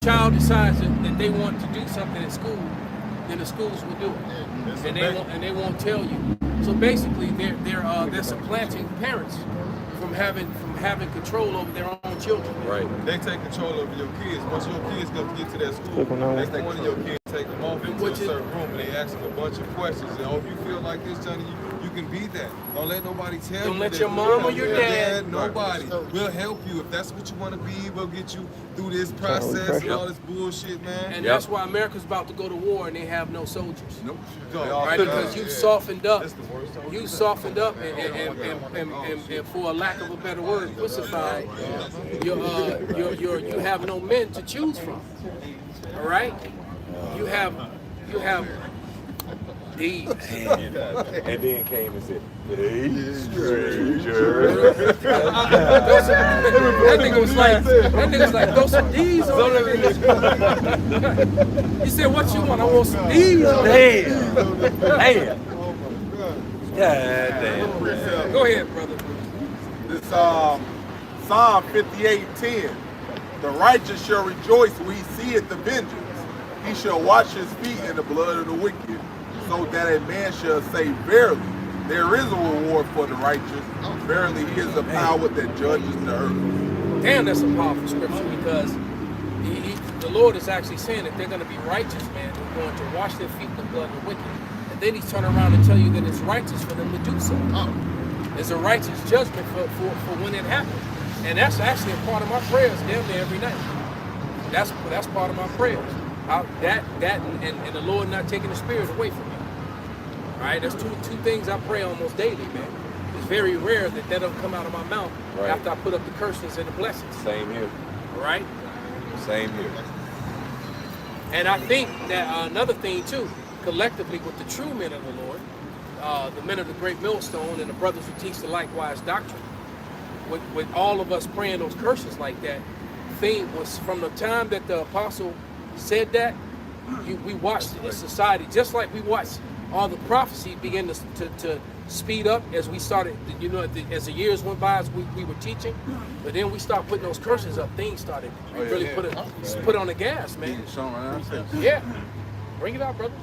child decides that they want to do something at school, then the schools will do it, and they won't tell you. So basically, they're supplanting parents from having control over their own children. Right. They take control over your kids. Once your kids go to get to that school, next thing one of your kids take them off into a certain room and they ask them a bunch of questions. And if you feel like this, Johnny, you can be that. Don't let nobody tell you. Don't let your mom or your dad. Nobody. We'll help you. If that's what you want to be, we'll get you through this process and all this bullshit, man. And that's why America's about to go to war and they have no soldiers. Nope. Right? Because you softened up. You softened up and for a lack of a better word, pussified. You have no men to choose from. All right? You have these. And then came and said, "Hey, stranger." That nigga was like, throw some D's on there. He said, what you want? I want some D's on there. Damn. God damn. Go ahead, brother. This Psalm 58:10. The righteous shall rejoice when he seeth the vengeance. He shall wash his feet in the blood of the wicked, so that a man shall say, verily, there is a reward for the righteous. Verily, he is the power that judges the earth. Damn, that's a powerful scripture because the Lord is actually saying that they're going to be righteous, man. They're going to wash their feet in the blood of the wicked. And then he's turning around and tell you that it's righteous for them to do so. It's a righteous judgment for when it happens. And that's actually a part of my prayers damn near every night. That's part of my prayers. And the Lord not taking the spirit away from me. All right, that's two things I pray almost daily, man. It's very rare that don't come out of my mouth after I put up the curses and the blessings. Same here. All right? Same here. And I think that another thing too, collectively with the true men of the Lord, the men of the great millstone and the brothers who teach the likewise doctrine, with all of us praying those curses like that, thing was from the time that the apostle said that, we watched in society, just like we watched all the prophecy begin to speed up as we started, as the years went by, as we were teaching. But then we started putting those curses up, things started put on the gas, man. Yeah. Bring it out, brother.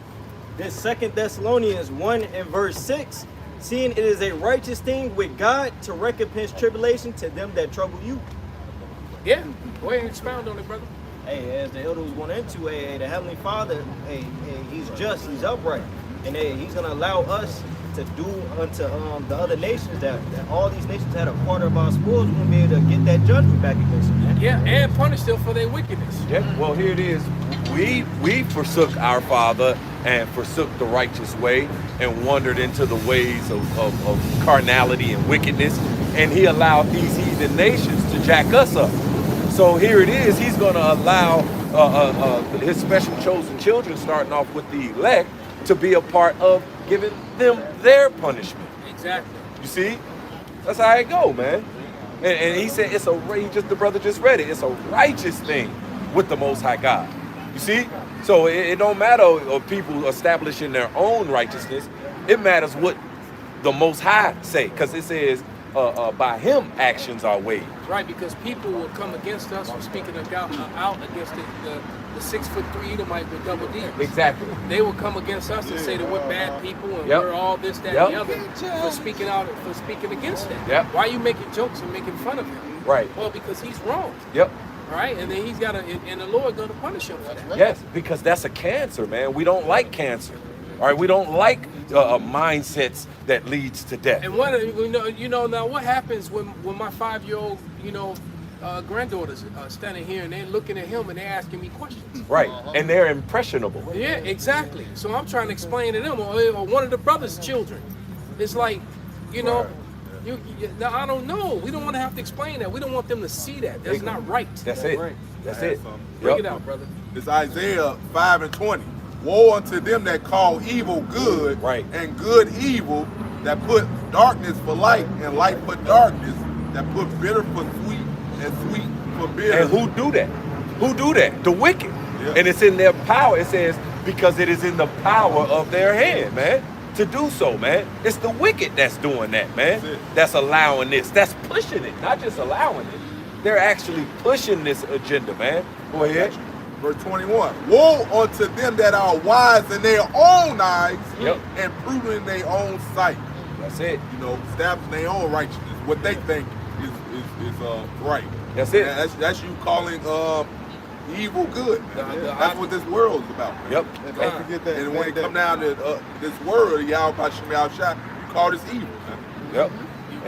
This 2 Thessalonians 1 and verse 6, seeing it is a righteous thing with God to recompense tribulation to them that trouble you. Yeah, go ahead and expound on it, brother. Hey, as the elder was going into, the Heavenly Father, he's just, he's upright. And he's going to allow us to do unto the other nations that all these nations had a part of our spoils. We're going to be able to get that judgment back against them, man. Yeah, and punish them for their wickedness. Yeah, well, here it is. We forsook our Father and forsook the righteous way and wandered into the ways of carnality and wickedness. And he allowed these heathen nations to jack us up. So here it is. He's going to allow his special chosen children, starting off with the elect, to be a part of giving them their punishment. Exactly. You see? That's how it go, man. And he said the brother just read it. It's a righteous thing with the Most High God. You see? So it don't matter of people establishing their own righteousness. It matters what the Most High say, because it says by him actions are weighed. Right, because people will come against us for speaking out against the 6'3" Edomite with double D. Exactly. They will come against us and say that we're bad people and we're all this, that, and the other for speaking against that. Yep. Why are you making jokes and making fun of him? Right. Well, because he's wrong. Yep. All right, and then he's got and the Lord going to punish him for that. Yes, because that's a cancer, man. We don't like cancer. All right, we don't like mindsets that leads to death. And now what happens when my 5-year-old granddaughters standing here and they're looking at him and they're asking me questions? Right, and they're impressionable. Yeah, exactly. So I'm trying to explain to them, or one of the brother's children. It's like, I don't know. We don't want to have to explain that. We don't want them to see that. That's not right. That's it. That's it. Bring it out, brother. It's Isaiah 5:20. Woe unto them that call evil good, and good evil, that put darkness for light and light for darkness, that put bitter for sweet and sweet for bitter. And who do that? Who do that? The wicked. Yeah. And it's in their power. It says, because it is in the power of their hand, man, to do so, man. It's the wicked that's doing that, man. That's allowing this. That's pushing it, not just allowing it. They're actually pushing this agenda, man. Go ahead. Verse 21. Woe unto them that are wise in their own eyes Yep. and prudent in their own sight. That's it. You know, establishing their own righteousness, what they think is right. That's it. And that's you calling evil good. That's what this world is about. Man. Yep. And don't forget that. And when it come down to this word, Yahweh Shem Shah, you call this evil. Man. Yep.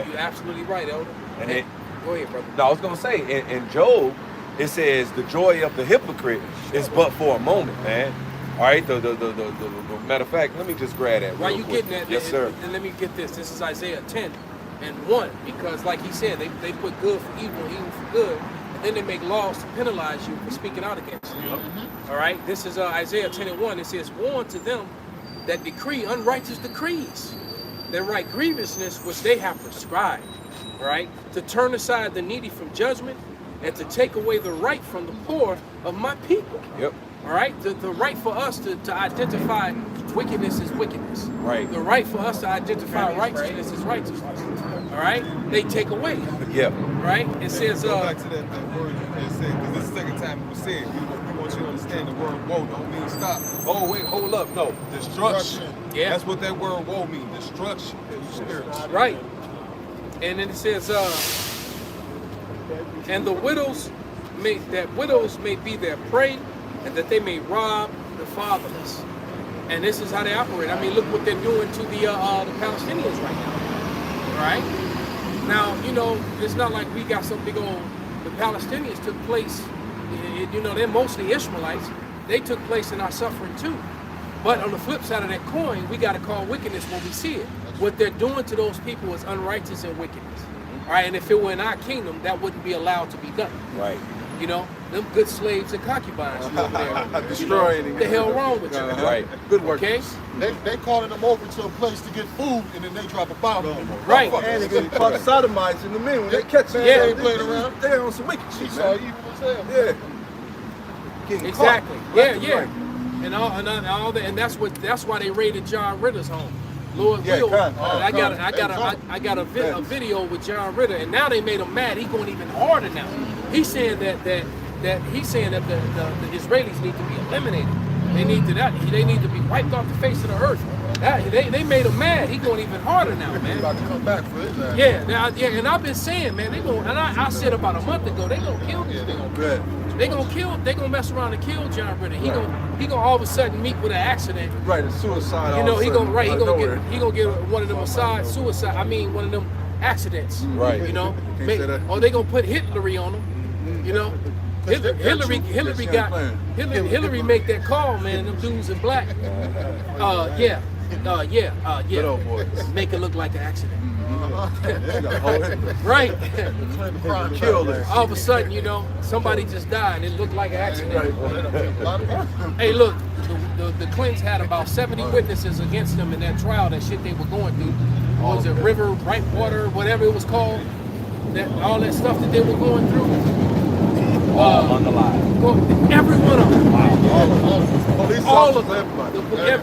You're absolutely right, Elder. And it, Go ahead, brother. no, I was gonna say in Job, it says the joy of the hypocrite is but for a moment, man. All right. The matter of fact, let me just grab that. While real you quick. getting that, Yes, sir. And let me get this. This is Isaiah 10:1, because like he said, they put good for evil, evil for good, and then they make laws to penalize you for speaking out against them. All right. This is Isaiah 10:1. It says, "Woe unto them that decree unrighteous decrees, that write grievousness which they have prescribed." All right. To turn aside the needy from judgment, and to take away the right from the poor of my people. Yep. All right, the right for us to identify wickedness is wickedness. Right. The right for us to identify righteousness is righteousness. All right, they take away. Yep. Right. It says, Go back to that word you just said, because this is the second time it was said. We want you to understand the word woe don't mean stop. Oh, wait, hold up. No, destruction. Yeah. That's what that word woe means. Destruction. Spiritual. right. And then it says, and the widows may be their prey, and that they may rob the fatherless. And this is how they operate. I mean, look what they're doing to the Palestinians right now. All right. Now, you know, it's not like we got some big old. The Palestinians took place. You know, they're mostly Ishmaelites. They took place in our suffering too. But on the flip side of that coin, we got to call wickedness when we see it. What they're doing to those people is unrighteous and wickedness. All right, and if it were in our kingdom, that wouldn't be allowed to be done. Right. You know, them good slaves and concubines you over there. Destroying What the hell wrong with you? Right. Good work. Okay? They calling them over to a place to get food, and then they drop a bomb on them. Right. And they get caught sodomites in the middle. When they catch them, Yeah. they ain't playing around. They on some wicked shit, Esau man. evil as hell. Yeah. Getting Exactly. caught. Yeah, Left yeah. and right. And all that, and that's why they raided John Ritter's home. Lord Yeah, Will. kind. I got a video with John Ritter, and now they made him mad. He going even harder now. He's saying that the Israelis need to be eliminated. They need to be wiped off the face of the earth. They made him mad. He going even harder now, They man. about to come back for his ass. Yeah, and I've been saying, man, they going. And I said about a month ago, they gonna kill this dude. They gonna mess around and kill John Ritter. He gonna all of a sudden meet with an accident. Right, a suicide. You know, he gonna nowhere. get one of them one of them accidents. Right. You know, Can't say that. or they gonna put Hitler on him. You know, Hillary make that call, man. Them dudes in black. Yeah. Good old boys. Make it look like an accident. Mm-hmm. Right. Killers. All of a sudden, you know, somebody just died. It looked like an accident. Hey, look, the Clintons had about 70 witnesses against them in that trial, that shit they were going through. Was it River, Right Water, whatever it was called? All that stuff that they were going through. On the line. Every one of them. All All of them.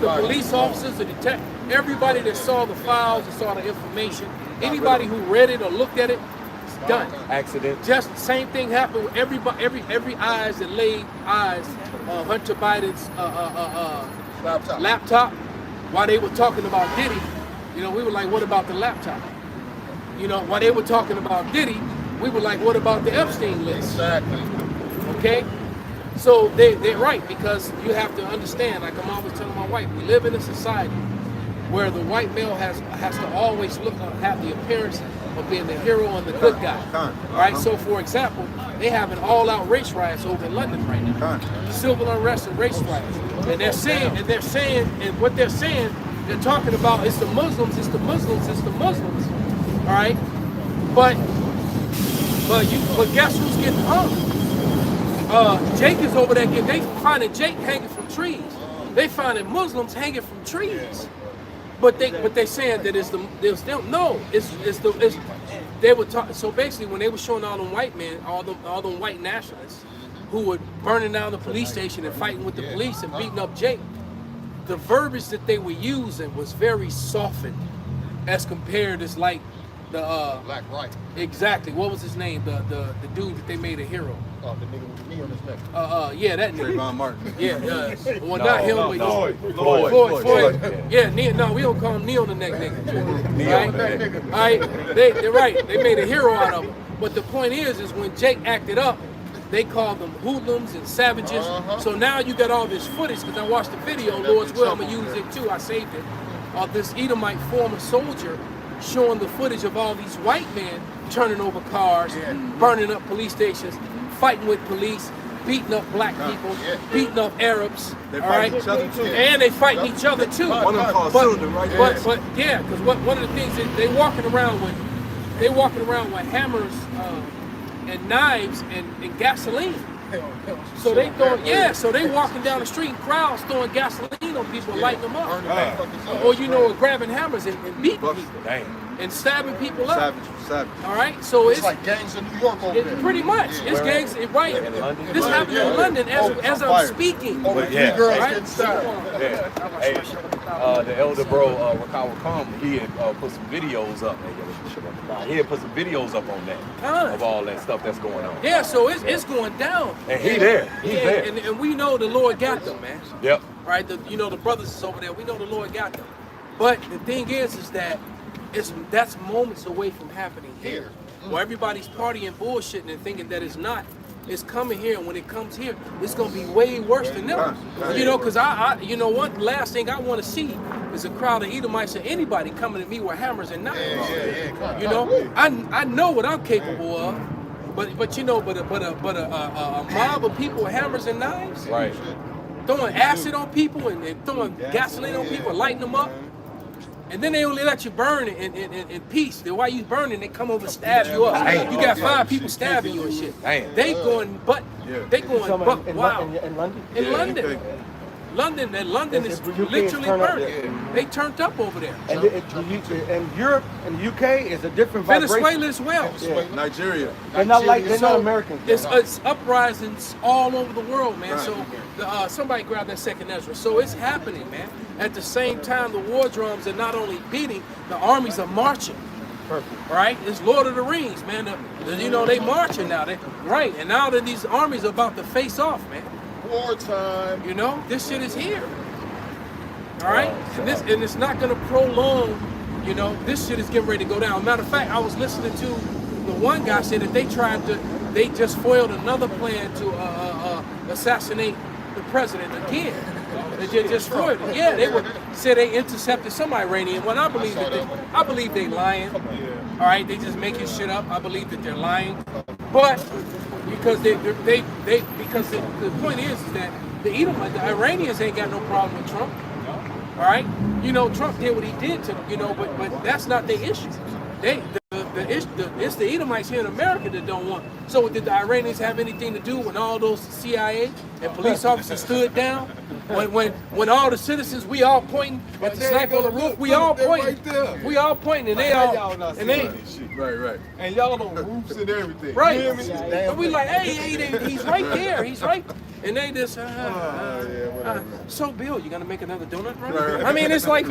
The police officers, the detectives, everybody that saw the files and saw the information, anybody who read it or looked at it, it's done. Accident. Just the same thing happened with everybody, every eyes that laid eyes on Hunter Biden's laptop while they were talking about Diddy. You know, we were like, what about the laptop? You know, while they were talking about Diddy, we were like, what about the Epstein list? Exactly. Okay? So they're right, because you have to understand, like I'm always telling my wife, we live in a society where the white male has to always have the appearance of being the hero and the good guy. All right, so for example, they have an all-out race riots over in London right now. Civil unrest and race riots. And they're saying, what they're saying, they're talking about it's the Muslims, it's the Muslims, it's the Muslims. All right? But guess who's getting hung? Jake is over there. They finding Jake hanging from trees. They finding Muslims hanging from trees. But they saying that it's they were talking. So basically, when they were showing all them white men, all them white nationalists who were burning down the police station and fighting with the police and beating up Jake, the verbiage that they were using was very softened as compared to like Black right. exactly. What was his name? The dude that they made a hero. The nigga with the knee on his neck. Yeah, that nigga. Trayvon Martin. Yeah, well, not him, but Floyd. Yeah, no, we don't call him knee on the neck nigga. Knee Right? on the neck. All right, they're right. They made a hero out of him. But the point is when Jake acted up, they called them hoodlums and savages. So now you got all this footage, because I watched the video, Lord's will, I'm going to use it too, I saved it, of this Edomite former soldier showing the footage of all these white men turning over cars, burning up police stations, fighting with police, beating up black people, beating up Arabs. They all fight right? each other too. And they fighting each other too. One of them called But Silver, right there. but yeah, because one of the things that they walking around with hammers and knives and gasoline. So they walking down the street, crowds throwing gasoline on people, lighting them up, or grabbing hammers and beating people and stabbing people up. Savage. All right, so It's like gangs in New York over there. pretty much it's gangs, right? In London? This happened in London as I'm speaking. Over Yeah. three girls Right? getting stabbed. Yeah. Hey, the elder bro, Rakawa Kam, he had put some videos up. He had put some videos up on that, of all that stuff that's going on. Yeah, so it's going down. And he there. He's there. And we know the Lord got them, man. Yep. Right? The brothers is over there. We know the Lord got them. But the thing is that that's moments away from happening here. Where everybody's partying, bullshitting, and thinking that it's not. It's coming here, and when it comes here, it's gonna be way worse than them. Because one last thing I want to see is a crowd of Edomites or anybody coming at me with hammers and knives. I know what I'm capable of, but a mob of people with hammers and knives, Right. throwing acid on people and throwing gasoline on people, lighting them up. And then they only let you burn in peace. Then while you burning, they come over and stab you up. Damn. You got 5 people stabbing you and shit. Damn. They going buck wild. In London? In London. London is literally burning. They turned up over there. And Europe and the UK is a different vibration. Venezuela as well. Nigeria. They're not Americans. It's uprisings all over the world, man. So somebody grab that second Ezra. So it's happening, man. At the same time, the war drums are not only beating, the armies are marching. Perfect. Right? It's Lord of the Rings, man. They marching now. And now that these armies are about to face off, man. Wartime. This shit is here. All right? And it's not going to prolong, this shit is getting ready to go down. Matter of fact, I was listening to the one guy say that they just foiled another plan to assassinate the president again. They just foiled it. Yeah, they said they intercepted some Iranian one. I believe they lying. All right, they just making shit up. I believe that they're lying. But because the point is that the Iranians ain't got no problem with Trump. All right, Trump did what he did to them, but that's not their issue. It's the Edomites here in America that don't want. So did the Iranians have anything to do when all those CIA and police officers stood down? When all the citizens, we all pointing at the sniper on the roof, we all pointing, and they all, and they. Right. And y'all on roofs and everything. Right. You hear me? And we like, hey, he's right there. He's right. And they just, so Bill, you gonna make another donut run? Right. I mean, it's like,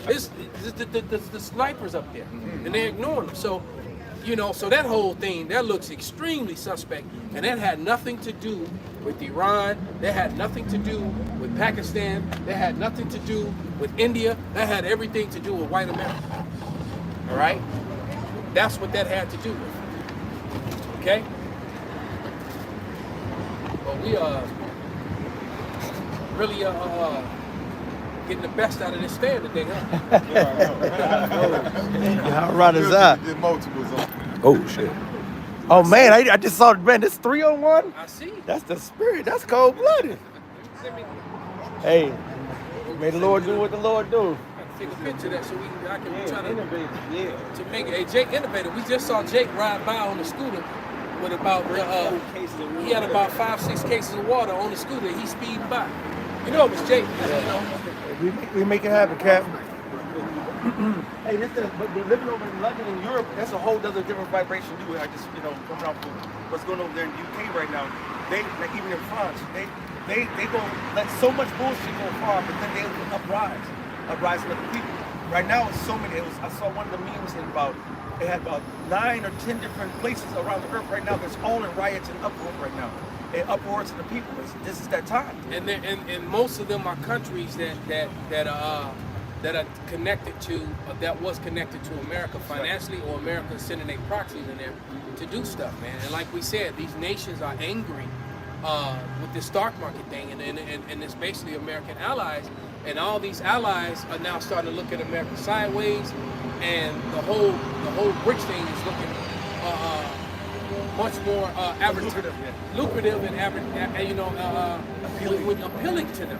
it's the snipers up there, and they're ignoring them. So, so that whole thing, that looks extremely suspect, and that had nothing to do with Iran. That had nothing to do with Pakistan. That had nothing to do with India. That had everything to do with white America. All right? That's what that had to do with. Okay? But we really getting the best out of this stand today, huh? How right is that? Get multiples on. Oh shit. Oh man, I just saw, man, this 3-on-1. I see. That's the spirit. That's cold-blooded. Hey, may the Lord do what the Lord do. Take a picture of that so I can try Innovative, to make it. Hey, Jake innovated. We just saw Jake ride by on the scooter with about he had about 5-6 cases of water on the scooter. He's speeding by. It was Jake. We make it happen, Cap. Hey, but living over in London and Europe, that's a whole other different vibration too. I just, coming off of what's going on over there in the UK right now. They, like even in France, they gonna let so much bullshit go far, but then they uprise with other people. Right now, it's so many. I saw one of the memes about They have about 9 or 10 different places around the earth right now that's all in riots and uproar right now. And uproar to the people. This is that time. And most of them are countries that are connected to that was connected to America financially, or America sending their proxies in there to do stuff, man. And like we said, these nations are angry with this stock market thing, and it's basically American allies, and all these allies are now starting to look at America sideways, and the whole BRICS thing is looking much more lucrative and appealing to them.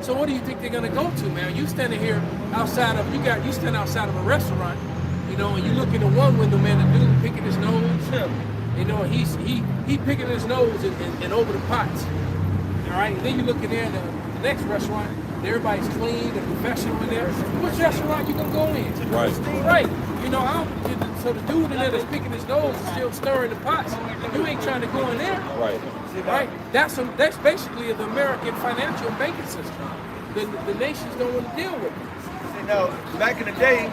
So what do you think they're gonna go to, man? You standing here outside of you stand outside of a restaurant, you know, and you look in the one window, man, the dude picking his nose. You know, he picking his nose and over the pots. All right, and then you look in there at the next restaurant, and everybody's clean and professional in there. Which restaurant you gonna go in? Right. You know, so the dude in there that's picking his nose is still stirring the pots. You ain't trying to go in there. Right. That's basically the American financial and banking system. The nations don't want to deal with it. Now, back in the day,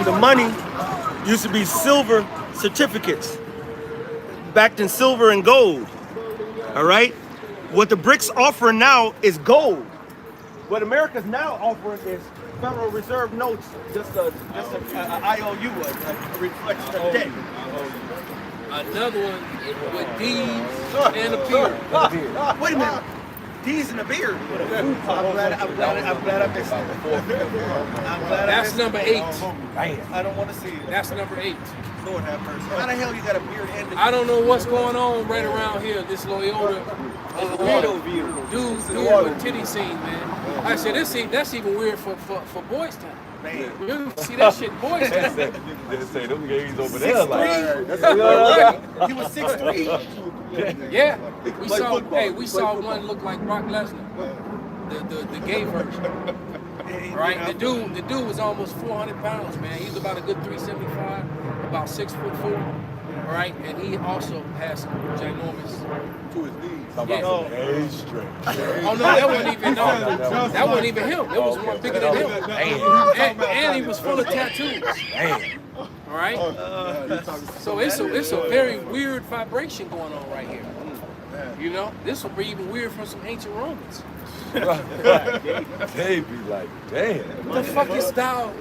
the money used to be silver certificates, backed in silver and gold. All right. What the BRICS offering now is gold. What America's now offering is Federal Reserve notes, just a IOU, a reflection of debt. Another one with D's and a beard. Wait a minute. D's and a beard. I'm glad I missed it. That's number 8. I don't want to see it. That's number 8. Lord have mercy. How the hell you got a beard and a I don't know what's going on right around here. This Loyola dude with titty scene, man. I said that's even weird for Boys Town. Man, you see that shit, Boys Town. They say them gays over there like. He was 6'3". Yeah, we saw one look like Brock Lesnar, the gay version. Right, the dude was almost 400 pounds, man. He's about a good 375, about 6'4". Right, and he also has some ginormous To his knees. Yeah. Oh no, that wasn't even that wasn't even him. It was one bigger than him. And he was full of tattoos. All right. So it's a very weird vibration going on right here. You know, this will be even weird from some ancient Romans. They be like, damn. What the fuck is thou?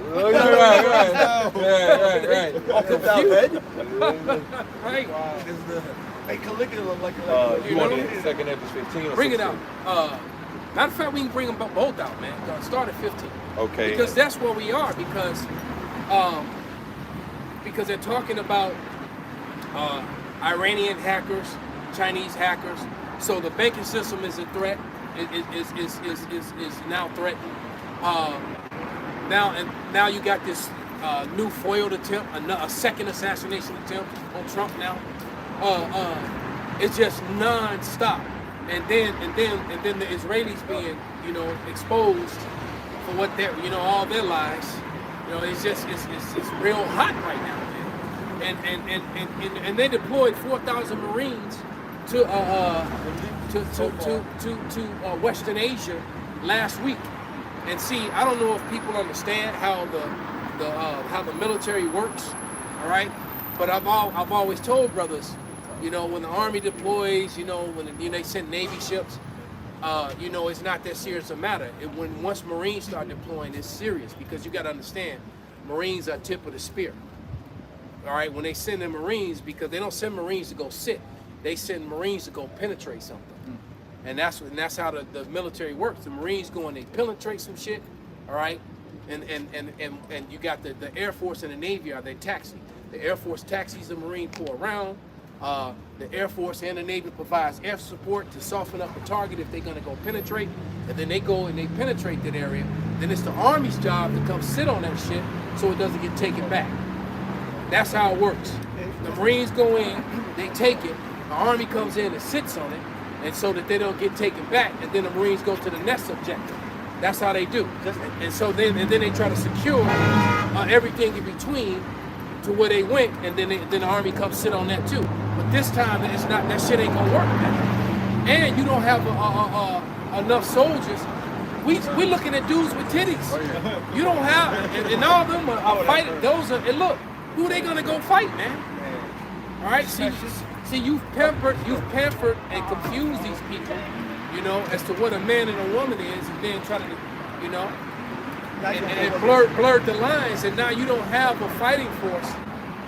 Right. Hey, Caligula like You want it second Ezra 15 or Bring it 16? out. Matter of fact, we can bring them both out, man. Start at 15. Okay. Because that's where we are. Because they're talking about Iranian hackers, Chinese hackers. So the banking system is a threat. Is now threatened. Now you got this new foiled attempt, a second assassination attempt on Trump now. It's just non-stop, and then the Israelis being, you know, exposed for what they're, you know, all their lies. You know, it's real hot right now, man. And they deployed 4,000 Marines to Western Asia last week. And see, I don't know if people understand how the military works, all right? But I've always told brothers, you know, when the Army deploys, you know, when they send Navy ships, you know, it's not that serious a matter. Once Marines start deploying, it's serious, because you got to understand, Marines are tip of the spear. All right, when they send the Marines, because they don't send Marines to go sit, they send Marines to go penetrate something. And that's how the military works. The Marines go and they penetrate some shit, all right? And you got the Air Force and the Navy are they taxi. The Air Force taxis the Marine Corps around. The Air Force and the Navy provides air support to soften up a target if they're gonna go penetrate. And then they go and they penetrate that area. Then it's the Army's job to come sit on that shit so it doesn't get taken back. That's how it works. The Marines go in, they take it, the Army comes in and sits on it, and so that they don't get taken back, and then the Marines go to the next objective. That's how they do. And so then they try to secure everything in between to where they went, and then the Army comes sit on that too. But this time, it's not, that shit ain't gonna work, man. And you don't have enough soldiers. We looking at dudes with titties. You don't have, and all of them are fighting. Those are, and look, who they gonna go fight, man? All right, see, you've pampered and confused these people, you know, as to what a man and a woman is, and then try to, you know, and blurred the lines, and now you don't have a fighting force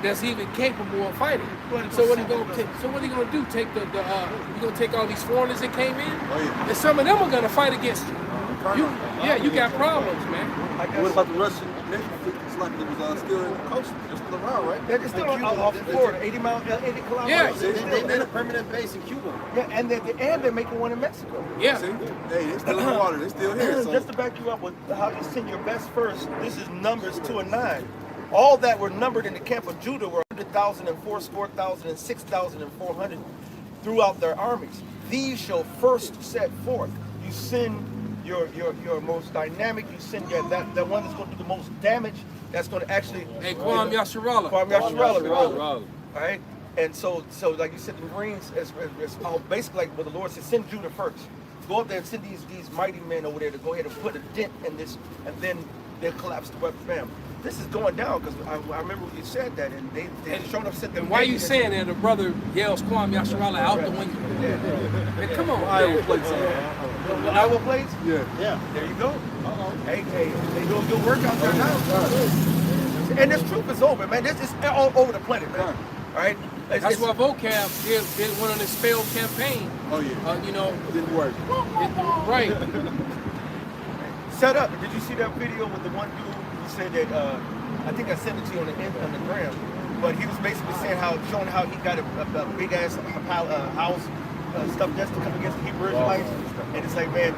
that's even capable of fighting. So what are you gonna do? Take you gonna take all these foreigners that came in, and some of them are gonna fight against you. You got problems, man. What about the Russian Navy? It's like it was still in the coast. They're still around, right? They're still off Florida, 80 kilometers. Yeah. They a permanent base in Cuba. Yeah, and they're making one in Mexico. Yeah. See? Hey, they're still in the water. They're still here. So. Just to back you up with how you send your best first, this is Numbers 2 and 9. All that were numbered in the camp of Judah were 100,000 and 4,000 and 6,000 and 400 throughout their armies. These shall first set forth. You send your most dynamic, you send that one that's going to do the most damage, that's going to actually... Hey, Kwame Yasharala. Kwame Yasharala. All right? And so like you said, the Marines, it's basically like what the Lord said, send Judah first. Go up there and send these mighty men over there to go ahead and put a dent in this, and then they'll collapse the weapon. Bam. This is going down, because I remember when you said that, and they showed up, said and why you saying that? The brother yells Kwame Yasharala out the window. Man, come on, Iowa plates. Iowa plates? Yeah. There you go. Hey, they doing good work out there now. And this troop is over, man. This is all over the planet, man. All right? That's why Vocab did one on his failed campaign. Oh, yeah. You know, Didn't work. Right. Set up. Did you see that video with the one dude who said that, I think I sent it to you on the gram, but he was basically saying showing how he got a big ass house, stuff just to come against the Hebrew Israelites. And it's like, man,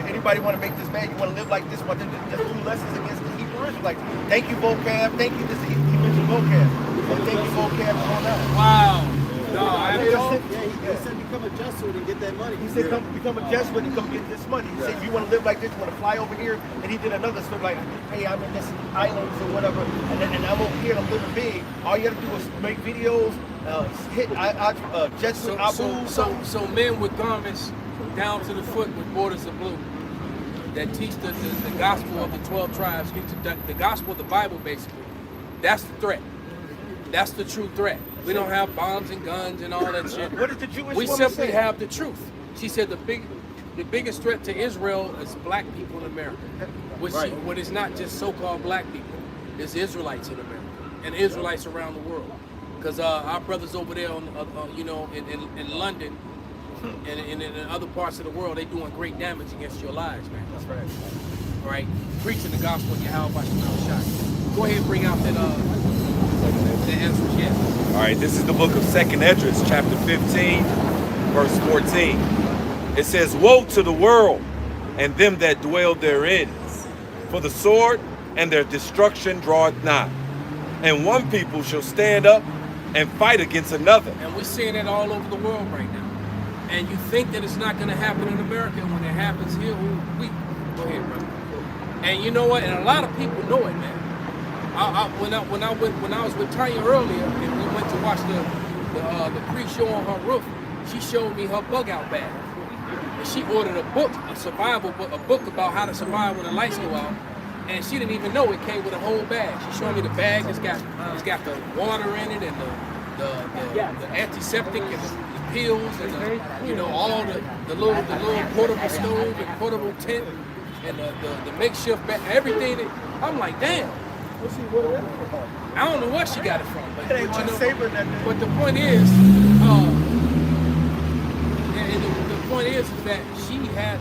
anybody want to make this man, you want to live like this, want to just do lessons against the Hebrew Israelites. Thank you, Vocab. Thank you. He mentioned Vocab. So thank you, Vocab, for all that. Wow. No, He said become a Jesuit and get that money. He said become a Jesuit and come get this money. He said you want to live like this, you want to fly over here. And he did another story like, hey, I'm in this islands or whatever, and I'm over here and I'm living big. All you have to do is make videos, hit Jesuit Abu. So men with garments down to the foot with borders of blue that teach the gospel of the 12 tribes, the gospel of the Bible basically. That's the threat. That's the true threat. We don't have bombs and guns and all that shit. What did the Jewish We woman simply say? have the truth. She said the biggest threat to Israel is black people in America. What is not just so-called black people, it's Israelites in America and Israelites around the world. Because our brothers over there, in London and in other parts of the world, they doing great damage against your lives, man. That's right. All right, preaching the gospel in your house by shot. Go ahead and bring out that the answers yet. All right, this is the book of 2nd Esdras, chapter 15, verse 14. It says, "Woe to the world and them that dwell therein, for the sword and their destruction draweth nigh. And one people shall stand up and fight against another." And we're seeing that all over the world right now. And you think that it's not going to happen in America, and when it happens here, we go ahead, brother. And you know what? And a lot of people know it, man. When I was with Tanya earlier, and we went to watch the pre-show on her roof, she showed me her bug out bag, and she ordered a book, a survival book, a book about how to survive when the lights go out, and she didn't even know it came with a whole bag. She showed me the bag. It's got the water in it and the antiseptic and the pills and all the little portable stove and portable tent and the makeshift bag, everything. I'm like, damn. I don't know where she got it from, but the point is, the point is that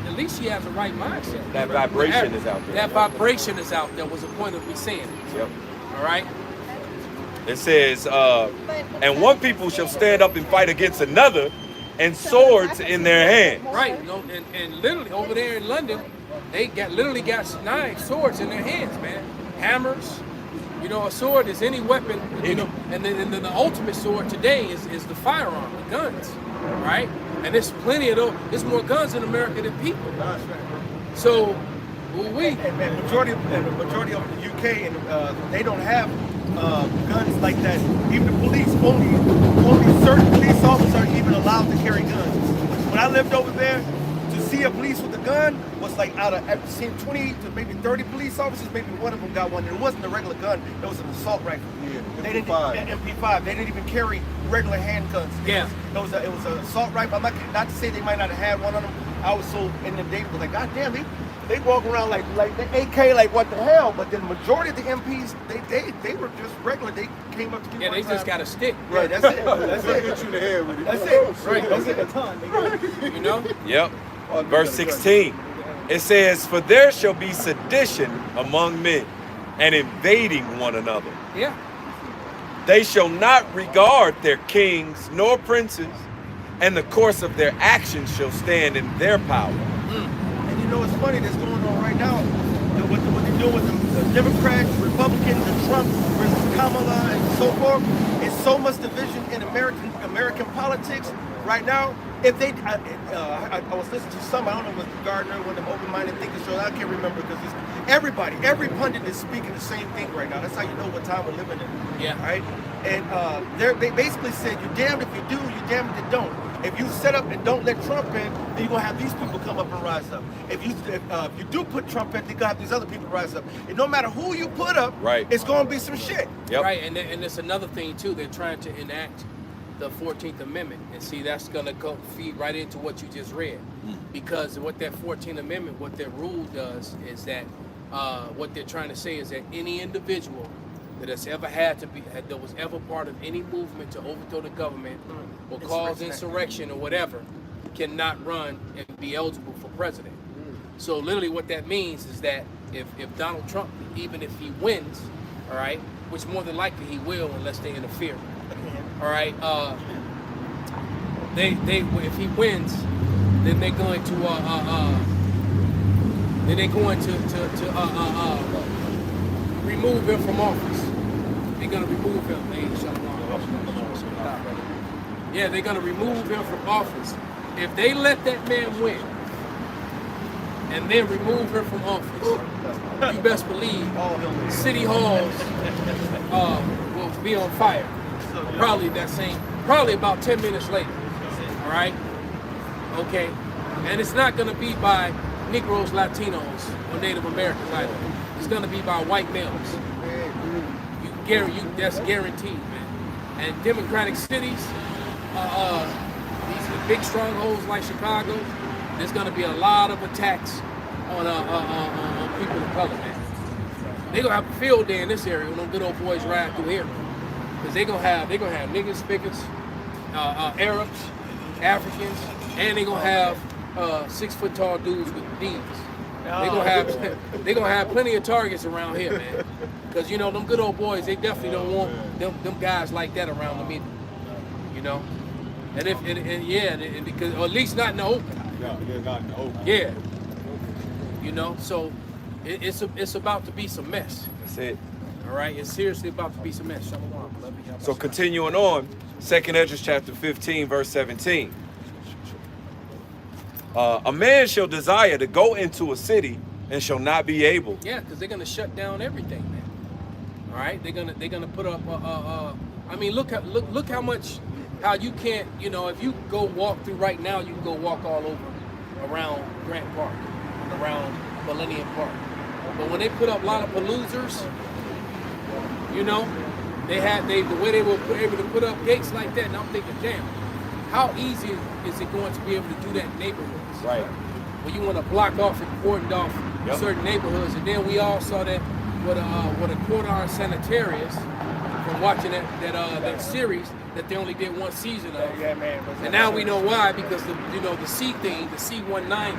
at least she has the right mindset. That vibration is out there. That vibration is out there was the point of me saying it. Yep. All right. It says, "And one people shall stand up and fight against another, and swords in their hand." Right. And literally over there in London, they literally got swords in their hands, man. Hammers. A sword is any weapon, and then the ultimate sword today is the firearm, the guns, right? And there's plenty of those. There's more guns in America than people. So, and majority of the UK, and they don't have guns like that. Even the police, only certain police officers are even allowed to carry guns. When I lived over there, to see a police with a gun was like out of, I've seen 20 to maybe 30 police officers, maybe one of them got one. And it wasn't a regular gun, it was an assault rifle. Yeah, They didn't, MP5. MP5. They didn't even carry regular handguns. Yeah. It was an assault rifle. I'm not to say they might not have had one of them. I was so in the day, was like, God damn, they walk around like the AK, like what the hell? But the majority of the MPs, they were just regular. They came up to me. Yeah, they just got a stick. Right, that's it. That's They'll it. hit you in the head with it. That's it. Right. That's it. A ton. You know? Yep. Verse 16. It says, "For there shall be sedition among men, and invading one another. Yeah. They shall not regard their kings nor princes, and the course of their actions shall stand in their power." And you know what's funny that's going on right now? What they're doing with the Democrats, Republicans, and Trump versus Kamala and so forth. It's so much division in American politics right now. If they, I was listening to some, I don't know, was Gardner, one of them open-minded thinkers shows. I can't remember because every pundit is speaking the same thing right now. That's how you know what time we're living in. Yeah. Right. And they basically said, "You're damned if you do, you're damned if you don't." If you set up and don't let Trump in, then you're gonna have these people come up and rise up. If you do put Trump in, you're gonna have these other people rise up. And no matter who you put up, Right. it's gonna be some shit. Yep. Right, and it's another thing too. They're trying to enact the 14th Amendment, and see that's gonna go feed right into what you just read, because what that 14th Amendment, what that rule does is that what they're trying to say is that any individual that has ever that was ever part of any movement to overthrow the government or cause insurrection or whatever cannot run and be eligible for president. So literally what that means is that if Donald Trump, even if he wins, all right, which more than likely he will unless they interfere, all right, if he wins, then they're going to remove him from office. They're gonna remove him. Yeah, they're gonna remove him from office. If they let that man win and then remove him from office, you best believe city halls will be on fire. Probably about 10 minutes later. All right? Okay? And it's not gonna be by Negroes, Latinos, or Native Americans either. It's gonna be by white males. That's guaranteed, man. And democratic cities, these big strongholds like Chicago, there's gonna be a lot of attacks on people of color, man. They're gonna have a field day in this area when them good old boys ride through here. Because they're gonna have niggas, spigots, Arabs, Africans, and they're gonna have 6 foot tall dudes with D's. They're gonna have plenty of targets around here, man. Because you know them good old boys, they definitely don't want them guys like that around them either. You know, and because or at least not in the open. Yeah, they're not in the open. Yeah. You know, so it's about to be some mess. That's it. All right, it's seriously about to be some mess. Shalom. Love you. So continuing on, 2nd Ezra chapter 15, verse 17. A man shall desire to go into a city and shall not be able. Yeah, because they're gonna shut down everything, man. All right, they're gonna put up. I mean, look how you can't. You know, if you go walk through right now, you can go walk all over around Grant Park, around Millennium Park. But when they put up a lot of paloozers, you know, the way they were able to put up gates like that, and I'm thinking, damn, how easy is it going to be able to do that in neighborhoods? Right. When you want to block off and cordon off certain neighborhoods, and then we all saw that with a Cordon Sanitarius from watching that series that they only did one season of. Yeah, man. And now we know why, because the C19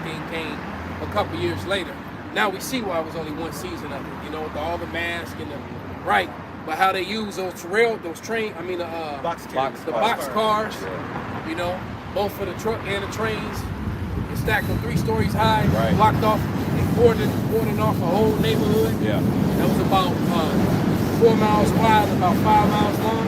thing came a couple years later. Now we see why it was only one season of it. You know, with all the masks and but how they use those box cars. You know, both for the truck and the trains. They stacked them 3 stories high, blocked off and cordoned off a whole neighborhood. Yeah. That was about 4 miles wide, about 5 miles long.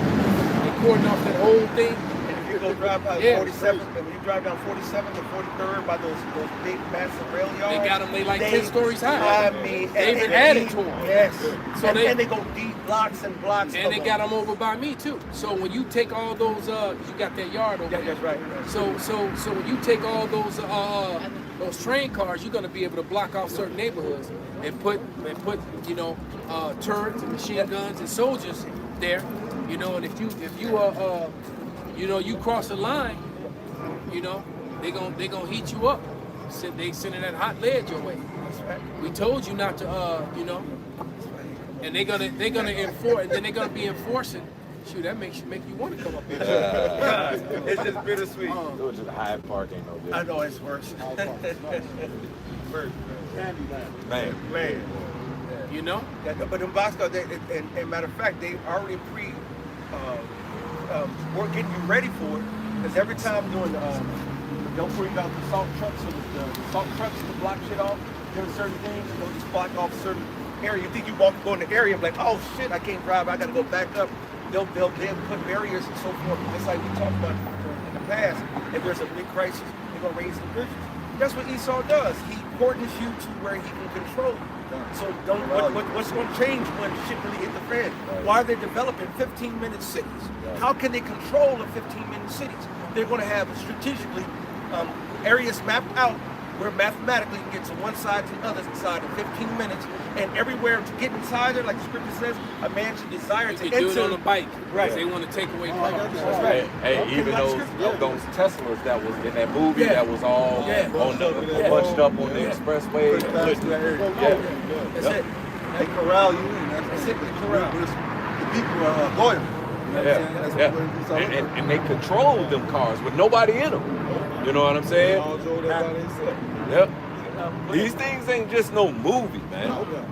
They cordoned off that whole thing. And if you go drive by 47, and when you drive down 47 to 43rd by those big massive rail yards, They got them, they like 10 stories high. I mean, they even added to them. Yes. So and they go deep blocks and blocks. And they got them over by me too. So when you take all those, you got that yard over there. That's right. So when you take all those, those train cars, you're going to be able to block off certain neighborhoods and put turrets and machine guns and soldiers there, and if you cross the line, they gonna heat you up. They sending that hot lead your way. We told you not to, and they're gonna enforce, and then they're gonna be enforcing. Shoot, that make you want to come up here. It's just bittersweet. It was just Hyde Park, ain't no different. I know it's worse. Man. Yeah, but in Bosco, and matter of fact, they already we're getting you ready for it. Because every time doing they'll bring out the salt trucks or the salt trucks to block shit off. There are certain things, and they'll just block off certain area. You think you go in the area, like, oh shit, I can't drive, I gotta go back up. They'll put barriers and so forth, just like we talked about in the past. If there's a big crisis, they're gonna raise the bridges. That's what Esau does. He coordinates you to where he can control you. So what's going to change when shit really hit the fan? Why are they developing 15-minute cities? How can they control the 15-minute cities? They're going to have strategically areas mapped out where mathematically you can get to one side to the other side in 15 minutes, and everywhere to get inside there, like the scripture says, a man should desire You to can enter. do it on a bike. Right. They want to take away cars. That's right. Hey, Okay, even like those Teslas that was in that movie that was all on bunched up on the expressway. That's it. They corral you in. That's it. They corral. The people are loyal. And they control them cars with nobody in them. You know what I'm saying? All drove that by themselves. Yep. These things ain't just no movie, man. Hell no.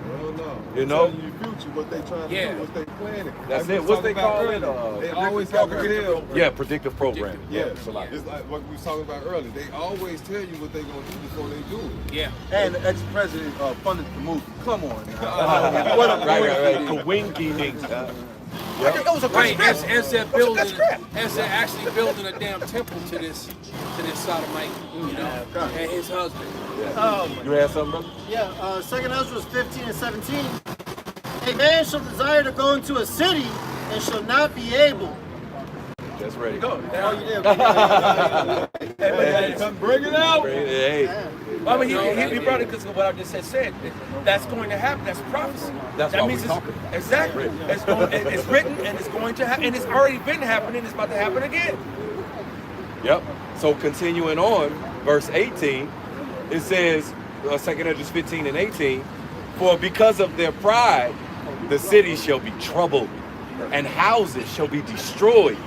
You know? Telling you future, what they trying to do, what they planning. That's Like it. we What's they talking about call it? earlier, they always have a tell. Yeah, predictive programming. Yeah, it's like what we was talking about earlier. They always tell you what they're gonna do before they do it. Yeah. And the ex-president funded the movie. Come on now. Right. Kawinki things. It was a Right, good and script. said It was a building, good script. and said actually building a damn temple to this sodomite, and his husband. You had something, brother? Yeah, 2nd Ezra 15 and 17. A man shall desire to go into a city and shall not be able. That's ready. Go. Oh, you did. Come bring it out. Hey, I mean, he brought it because of what I just said. That's going to happen. That's prophecy. That's that why means we're talking about it. Exactly. It's written and it's going to happen. And it's already been happening. It's about to happen again. Yep. So continuing on, verse 18, it says, 2nd Ezra 15 and 18, for because of their pride, the city shall be troubled, and houses shall be destroyed,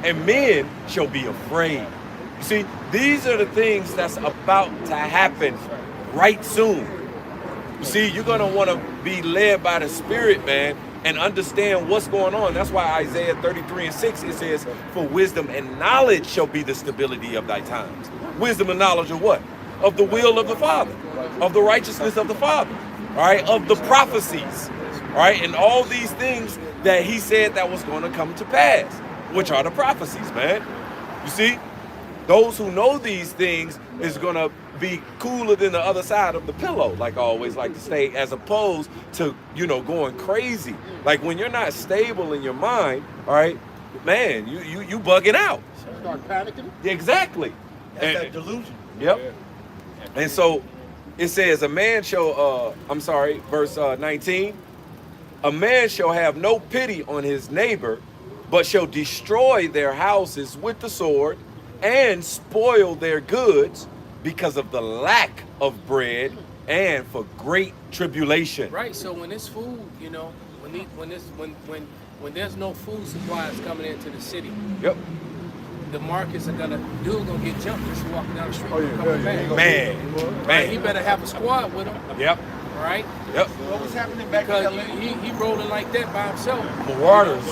and men shall be afraid. You see, these are the things that's about to happen right soon. You see, you're going to want to be led by the Spirit, man, and understand what's going on. That's why Isaiah 33 and 6, it says, for wisdom and knowledge shall be the stability of thy times. Wisdom and knowledge of what? Of the will of the Father, of the righteousness of the Father, all right, of the prophecies, all right, and all these things that he said that was going to come to pass, which are the prophecies, man. You see, those who know these things is going to be cooler than the other side of the pillow, like I always like to say, as opposed to, going crazy. Like when you're not stable in your mind, all right, man, you bugging out. Start panicking. Exactly. That's that delusion. Yep. And so it says, verse 19, a man shall have no pity on his neighbor, but shall destroy their houses with the sword and spoil their goods because of the lack of bread and for great tribulation. Right. So when this food, when there's no food supplies coming into the city, Yep. the markets are gonna get jumped just walking down the street. Coming back. Man. Right, he better have a squad with him. Yep. Right. Yep. What was happening back Because in LA? he rolling like that by himself. Marauders.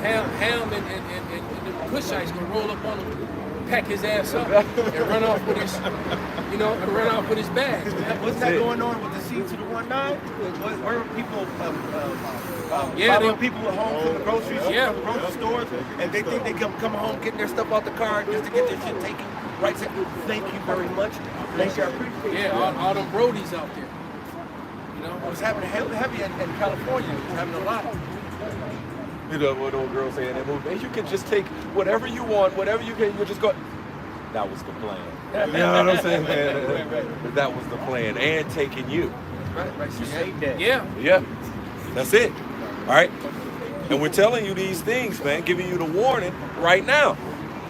Ham and the Cushites gonna roll up on him, pack his ass up, and run off with his, bags. What's that going on with the C to the 19? Where were people Yeah, following people at home from the groceries, Yeah. from the grocery stores, and they think they come home getting their stuff out the car just to get their shit taken. Right? Say, thank you very much. Thank you, I appreciate it. Yeah, all them Brodies out there. It was happening heavy in California. It was happening a lot. You know what old girl saying in that movie? You can just take whatever you want, whatever you can just go. That was the plan. You know what I'm saying, man? But that was the plan, and taking you. Right. You say that. Yeah. Yeah, that's it. All right, and we're telling you these things, man, giving you the warning right now.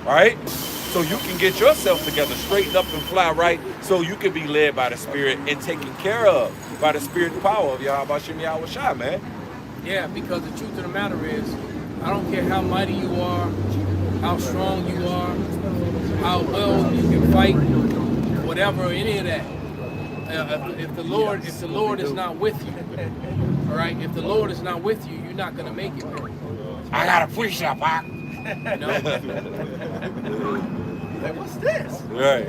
All right, so you can get yourself together, straighten up and fly right, so you can be led by the Spirit and taken care of by the Spirit and power of Yahweh Shem Yahweh Shai, man. Yeah, because the truth of the matter is, I don't care how mighty you are, how strong you are, how well you can fight, whatever, any of that. If the Lord is not with you, all right. If the Lord is not with you, you're not gonna make it, man. I got a push-up, huh? You know? Like, what's this? Right.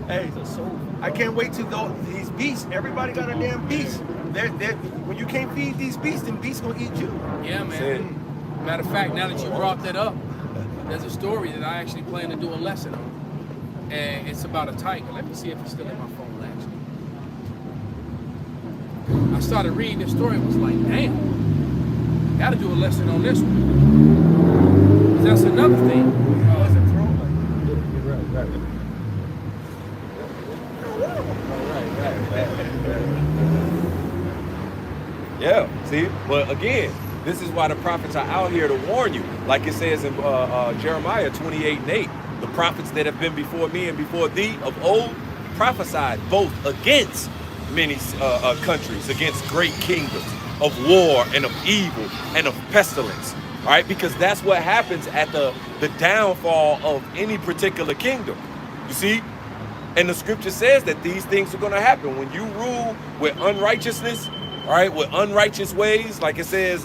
Hey, so I can't wait to go. These beasts, everybody got a damn beast. They're, when you can't feed these beasts, then beasts gonna eat you. Yeah, That's it. man. Matter of fact, now that you brought that up, there's a story that I actually plan to do a lesson on, and it's about a tiger. Let me see if it's still in my phone. Actually, I started reading this story. Was like, damn, got to do a lesson on this one. 'Cause that's another thing. Yeah, see? But again, this is why the prophets are out here to warn you. Like it says in Jeremiah 28:8, the prophets that have been before me and before thee of old prophesied both against many countries, against great kingdoms, of war and of evil and of pestilence. All right, because that's what happens at the downfall of any particular kingdom. You see? And the scripture says that these things are going to happen when you rule with unrighteousness, all right, with unrighteous ways, like it says,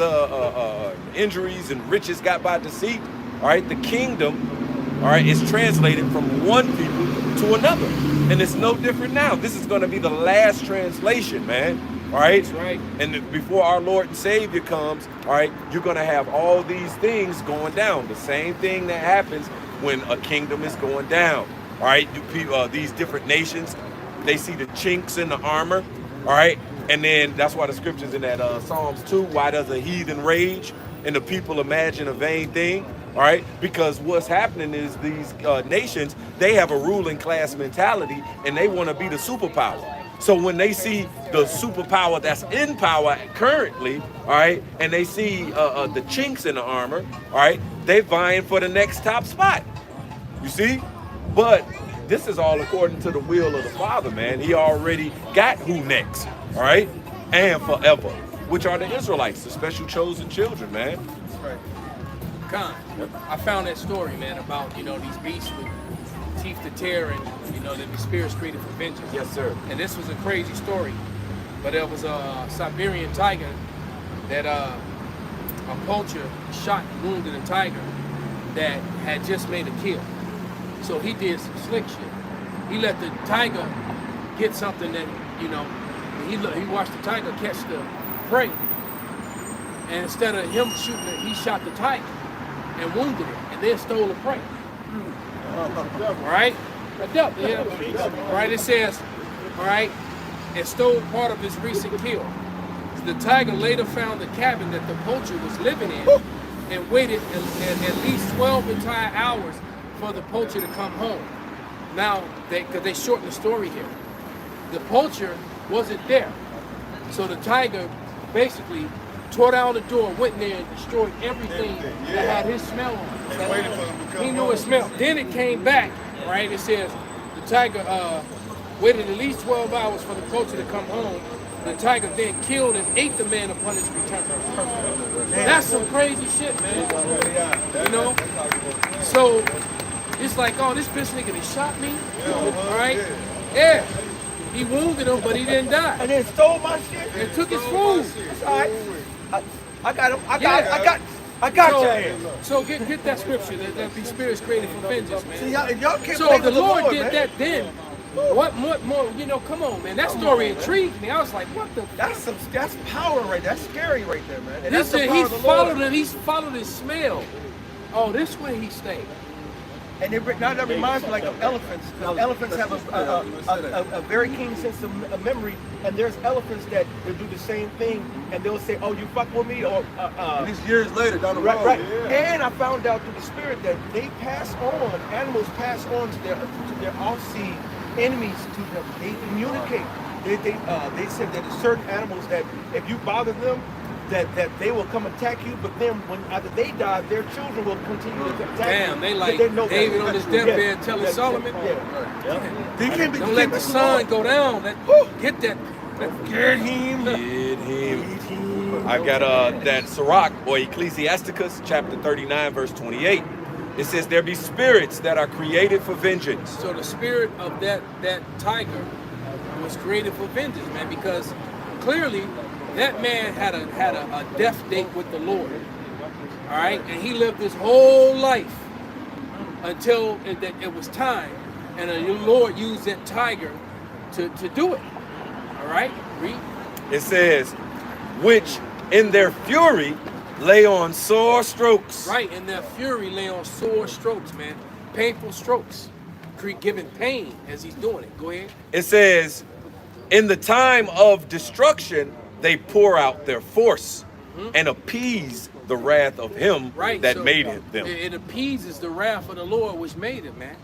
injuries and riches got by deceit. All right, the kingdom, all right, is translated from one people to another, and it's no different now. This is going to be the last translation, man. All right, That's right. And before our Lord and Savior comes, all right, you're going to have all these things going down. The same thing that happens when a kingdom is going down. All right, these different nations, they see the chinks in the armor. All right, and then that's why the scriptures in that Psalms 2, why does a heathen rage and the people imagine a vain thing? All right, because what's happening is these nations, they have a ruling class mentality and they want to be the superpower. So when they see the superpower that's in power currently, all right, and they see the chinks in the armor, all right, they vying for the next top spot. You see? But this is all according to the will of the Father, man. He already got who next, all right, and forever, which are the Israelites, the special chosen children, man. That's right. Khan, I found that story, man, about, you know, these beasts with teeth to tear and, you know, that the spirits created for vengeance. Yes, sir. And this was a crazy story, but there was a Siberian tiger that a poacher shot and wounded a tiger that had just made a kill. So he did some slick shit. He let the tiger get something that, you know, he watched the tiger catch the prey. And instead of him shooting it, he shot the tiger and wounded it and then stole the prey. Right? A devil, yeah. Right? It says, all right, and stole part of his recent kill. The tiger later found the cabin that the poacher was living in and waited at least 12 entire hours for the poacher to come home. Now, because they shortened the story here, the poacher wasn't there. So the tiger basically tore down the door, went in there and destroyed everything that had his smell on it. He knew it smelled. Then it came back, right? It says the tiger waited at least 12 hours for the poacher to come home. The tiger then killed and ate the man upon his return. That's some crazy shit, man. You know? So it's like, oh, this bitch nigga that shot me, all right? Yeah. He wounded him, but he didn't die. And then stole my shit. And took his food. That's all right. I got him. I got So, your ass. so get that scripture that these spirits created for vengeance, man. See, y'all can't So play if the with Lord did man. that then, what more, you know, come on, man. That story intrigued me. I was like, what the? That's power right there. That's scary right there, man. And that's the Listen, power he of the Lord. followed his smell. Oh, this way he stayed. And now that reminds me like of elephants. 'Cause elephants have a very keen sense of memory, and there's elephants that will do the same thing, and they'll say, "Oh, you fuck with me," or And these years later, down the road. right, right. Yeah. And I found out through the spirit that they pass on, animals pass on to their offseed enemies to them. They communicate. They said that there's certain animals that if you bother them, that they will come attack you, but then when after they die, their children will continue to attack you. Damn, they like know David that. on his deathbed telling Solomon. They can't be, Don't let the sun go down. Get that. Get him. Get him. I got that Sirach or Ecclesiasticus chapter 39 verse 28. It says there be spirits that are created for vengeance. So the spirit of that tiger was created for vengeance, man, because clearly that man had a death date with the Lord. All right, and he lived his whole life until it was time, and the Lord used that tiger to do it. All right, read. It says, which in their fury lay on sore strokes. Right, and their fury lay on sore strokes, man, painful strokes, giving pain as he's doing it. Go ahead. It says, in the time of destruction, they pour out their force and appease the wrath of him that made them. It appeases the wrath of the Lord which made it, man.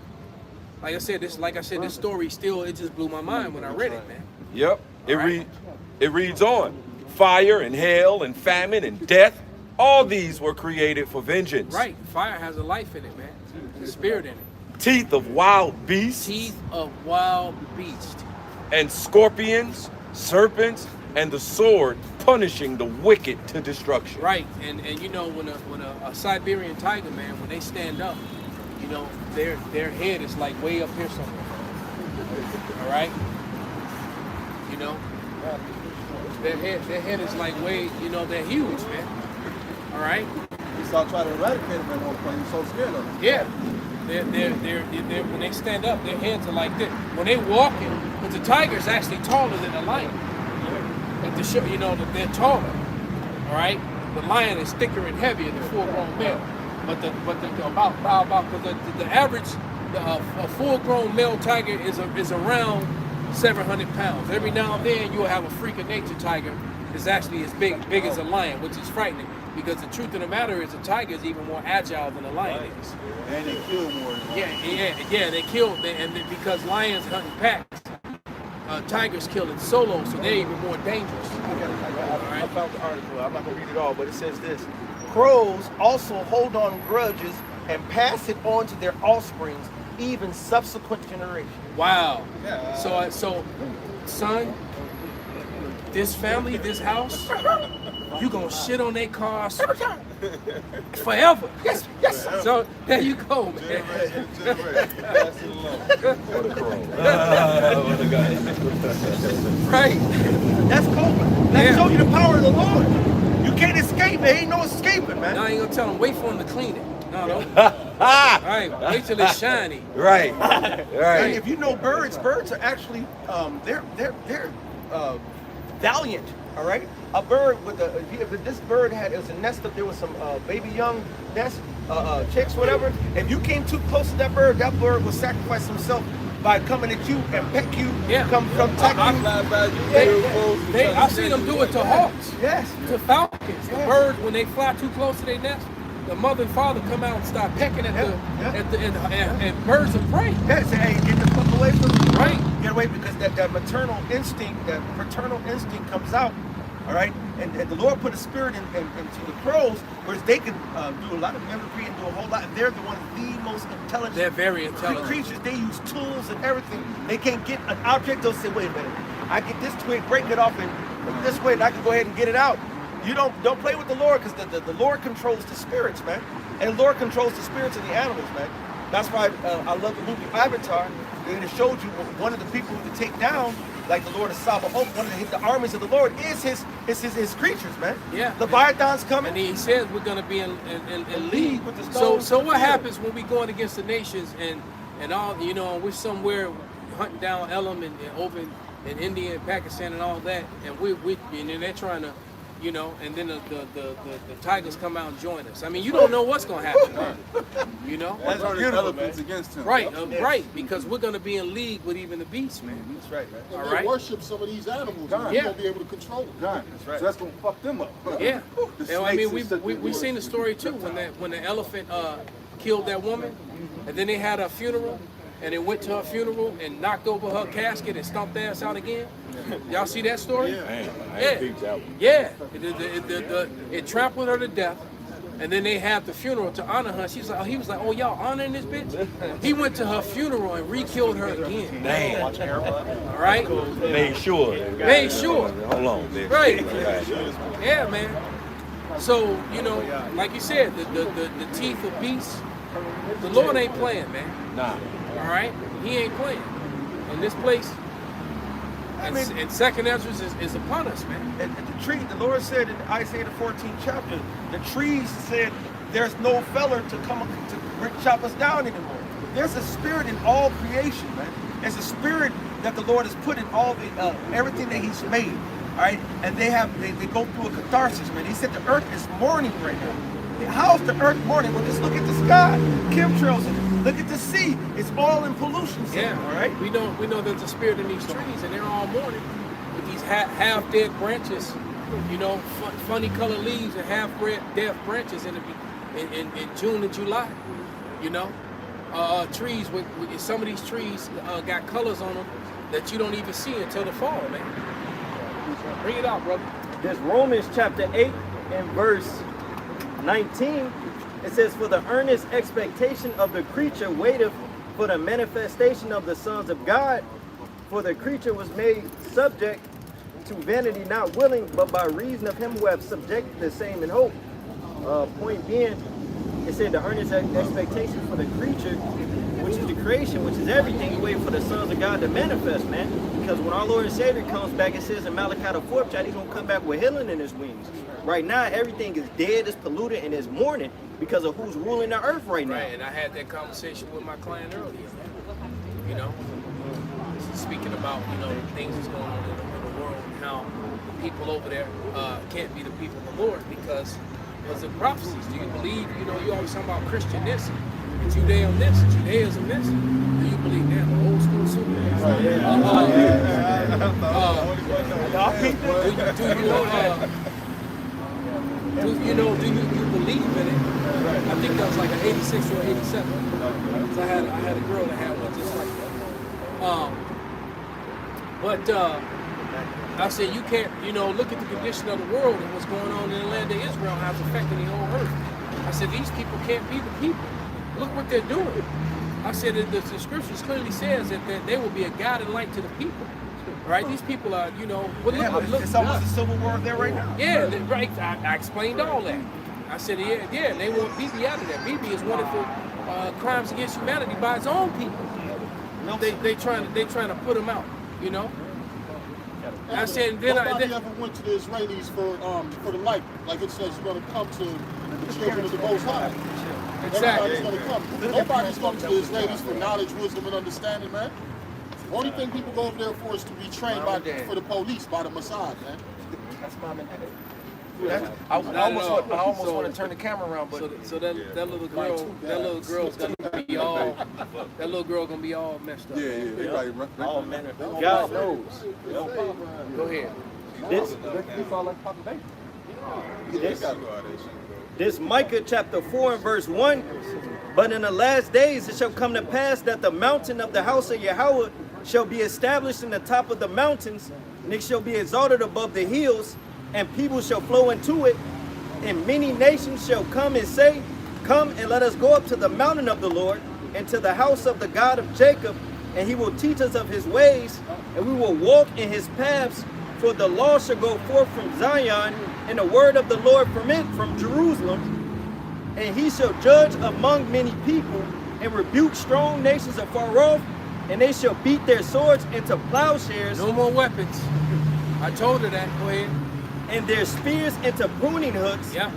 Like I said, this story still, it just blew my mind when I read it, man. Yep. It reads on. Fire and hail and famine and death, all these were created for vengeance. Right. Fire has a life in it, man. There's a spirit in it. Teeth of wild beasts. Teeth of wild beasts. And scorpions, serpents, and the sword punishing the wicked to destruction. Right. And you know, when a Siberian tiger, man, when they stand up, you know, their head is like way up here somewhere. All right? You know? Their head is like way, you know, they're huge, man. All right? He started trying to eradicate him at one point. He was so scared of him. Yeah. They're when they stand up, their heads are like this. When they walking, but the tiger's actually taller than the lion. And to show, you know, that they're taller. All right? The lion is thicker and heavier than full-grown male. But the average a full-grown male tiger is around 700 pounds. Every now and then you'll have a freak of nature tiger that's actually as big as a lion, which is frightening. Because the truth of the matter is a tiger is even more agile than a lion is. And they kill more. Yeah, they kill, because lions hunt in packs. Tigers kill in solo, so they're even more dangerous. I found the article. I'm not going to read it all, but it says this. Crows also hold on grudges and pass it on to their offsprings, even subsequent generations. Wow. So, son, this family, this house, you gonna shit on their cars forever. Yes. So there you go, man. Right. That's cool. That shows you the power of the Lord. You can't escape. There ain't no escaping, man. Now I ain't gonna tell them, wait for them to clean it. No. All right, wait till it's shiny. Right. And if you know birds are actually they're valiant. All right. A bird with if this bird it was a nest up there with some baby young nest chicks, whatever. If you came too close to that bird will sacrifice himself by coming at you and peck you. Yeah. Come attack you. I've seen them do it to hawks. Yes. To falcons. The birds, when they fly too close to their nest, the mother and father come out and start pecking at and birds of prey. Say, hey, get the fuck away from me. Right. Get away, because that maternal instinct, that paternal instinct comes out. All right, and the Lord put a spirit into the crows, whereas they can do a lot of mimicry and do a whole lot. They're one of the most intelligent. They're very intelligent creatures. They use tools and everything. They can't get an object. They'll say, "Wait a minute, I get this twig, break it off, and this way, and I can go ahead and get it out." You don't play with the Lord, because the Lord controls the spirits, man, and the Lord controls the spirits of the animals, man. That's why I love the movie Avatar. And it showed you one of the people who to take down, like the Lord of Sabaoth, one of the armies of the Lord is his creatures, man. Yeah. Leviathan's coming. And he says we're going to be in league with the stones. So what happens when we going against the nations and all, you know, we're somewhere hunting down Elam and over in India and Pakistan and all that, and and they're trying to you know, and then the Tigers come out and join us. I mean, you don't know what's going to happen, you know? That's beautiful, man. Against him. Right, right, because we're going to be in league with even the beasts, man. That's right, man. And All they right. worship some of these animals. God. And Yeah. you won't be able to control them. That's right. So that's gonna fuck them up. Yeah, The and I mean, snakes and we seen the story too when the elephant killed that woman, and then they had a funeral, and they went to her funeral and knocked over her casket and stomped their ass out again. Y'all see that story? Man, I Yeah. ain't peeped that one. Yeah, it trampled her to death, and then they had the funeral to honor her. He was like, oh, y'all honoring this bitch? He went to her funeral and re-killed her again. Damn. All right? Made sure. Made sure. Hold on, bitch. Right. Right. Yeah, man. So, you know, like you said, the teeth of beasts, the Lord ain't playing, man. Nah. All right? He ain't playing. And this place, and Second Ezra is upon us, man. And the tree, the Lord said in Isaiah the 14th chapter, the trees said, there's no feller to come to chop us down anymore. There's a spirit in all creation, man. There's a spirit that the Lord has put in all the everything that He's made. All right, and they go through a catharsis, man. He said the earth is mourning right now. How's the earth mourning? Well, just look at the sky, chemtrails, look at the sea. It's all in pollution. Yeah, all right. We know there's a spirit in these trees, and they're all mourning with these half dead branches, you know, funny colored leaves and half dead branches in June and July, you know. Trees with some of these trees got colors on them that you don't even see until the fall, man. Bring it out, brother. This Romans chapter 8 and verse 19, it says, for the earnest expectation of the creature waiteth for the manifestation of the sons of God. For the creature was made subject to vanity, not willing, but by reason of him who hath subjected the same in hope. Point being, it said the earnest expectation for the creature, which is the creation, which is everything, waiting for the sons of God to manifest, man. Because when our Lord and Savior comes back, it says in Malachi the 4th chapter, He's gonna come back with healing in His wings. Right now, everything is dead, it's polluted, and it's mourning because of who's ruling the earth right now. Right, and I had that conversation with my client earlier. You know, speaking about, you know, things that's going on in the world and how the people over there can't be the people of the Lord because of prophecies. Do you believe, you know, you always talk about Christian this, and Judaism this, and Judaism this. Do you believe that? The old school super? Do you believe in it? I think that was like an 86 or 87. So I had a girl that had one just like that. I said, you can't, you know, look at the condition of the world and what's going on in the land of Israel, how it's affecting the whole earth. I said, these people can't be the people. Look what they're doing. I said, the scriptures clearly says that they will be a guide and light to the people. Right? These people are, you know, look. It's almost a civil war there right now. Yeah, right. I explained all that. I said, yeah, they want Bibi out of there. Bibi is wanted for crimes against humanity by its own people. No, they trying to put him out, you know. I said, nobody ever went to the Israelis for the light. Like it says, you're going to come to the children of the Most High. Exactly. Everybody's going to come. Nobody's coming to the Israelis for knowledge, wisdom, and understanding, man. The only thing people go over there for is to be trained for the police, by the Mossad, man. That's my man. I almost want to turn the camera around, but so that little girl's gonna be all gonna be all messed up. Yeah, everybody run. Oh man, God knows. Go ahead. This Micah chapter 4 and verse 1. But in the last days it shall come to pass that the mountain of the house of Yahweh shall be established in the top of the mountains, and it shall be exalted above the hills, and people shall flow into it, and many nations shall come and say, come and let us go up to the mountain of the Lord, and to the house of the God of Jacob, and He will teach us of His ways, and we will walk in His paths. For the law shall go forth from Zion, and the word of the Lord from Jerusalem. And He shall judge among many people, and rebuke strong nations afar off, and they shall beat their swords into plowshares. No more weapons. I told her that. Go ahead. And their spears into pruning hooks. Yeah.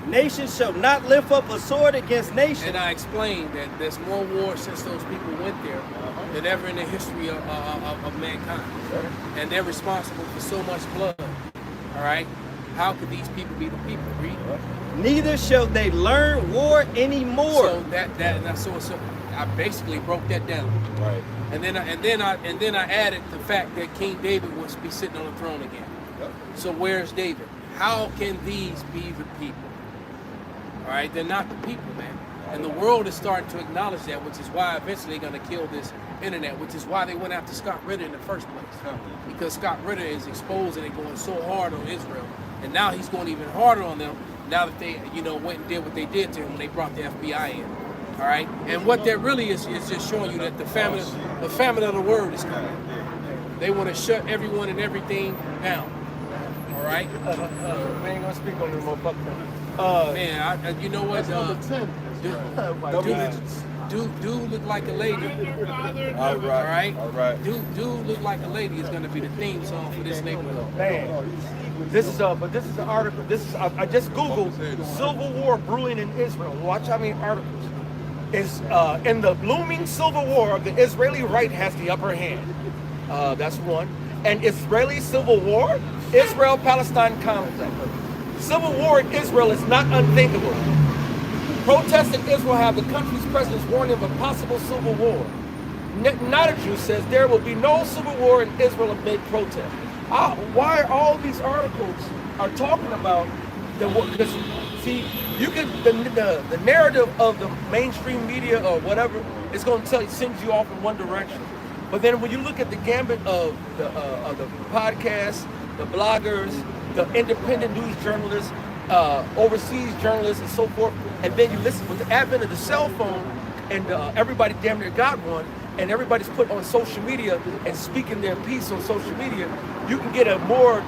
Nations shall not lift up a sword against nation. And I explained that there's more wars since those people went there than ever in the history of mankind. And they're responsible for so much blood. All right? how could these people be the people? Read. Neither shall they learn war anymore. So I basically broke that down. Right. And then I added the fact that King David will be sitting on the throne again. Yep. So where's David? How can these be the people? All right, they're not the people, man. And the world is starting to acknowledge that, which is why eventually they're going to kill this internet, which is why they went after Scott Ritter in the first place. Because Scott Ritter is exposing and going so hard on Israel, and now he's going even harder on them now that they, went and did what they did to him when they brought the FBI in. All right, and what that really is just showing you that the famine of the word is coming. They want to shut everyone and everything down. All right. We ain't gonna speak on the motherfucker. Man, you know what? Dude look like a lady. All right. All right. Dude look like a lady is gonna be the theme song for this neighborhood. Man, this is an article. I just googled Civil War brewing in Israel. Watch how many articles. Is in the looming civil war, the Israeli right has the upper hand. That's one. And Israeli civil war, Israel-Palestine conflict. Civil war in Israel is not unthinkable. Protests in Israel have the country's presidents warning of a possible civil war. Netanyahu says there will be no civil war in Israel amid protest. Why are all these articles are talking about the war? Because see, you can the narrative of the mainstream media or whatever is going to send you off in one direction. But then when you look at the gambit of the podcasts, the bloggers, the independent news journalists, overseas journalists, and so forth, and then you listen with the advent of the cell phone, and everybody damn near got one, and everybody's put on social media and speaking their piece on social media, you can get a more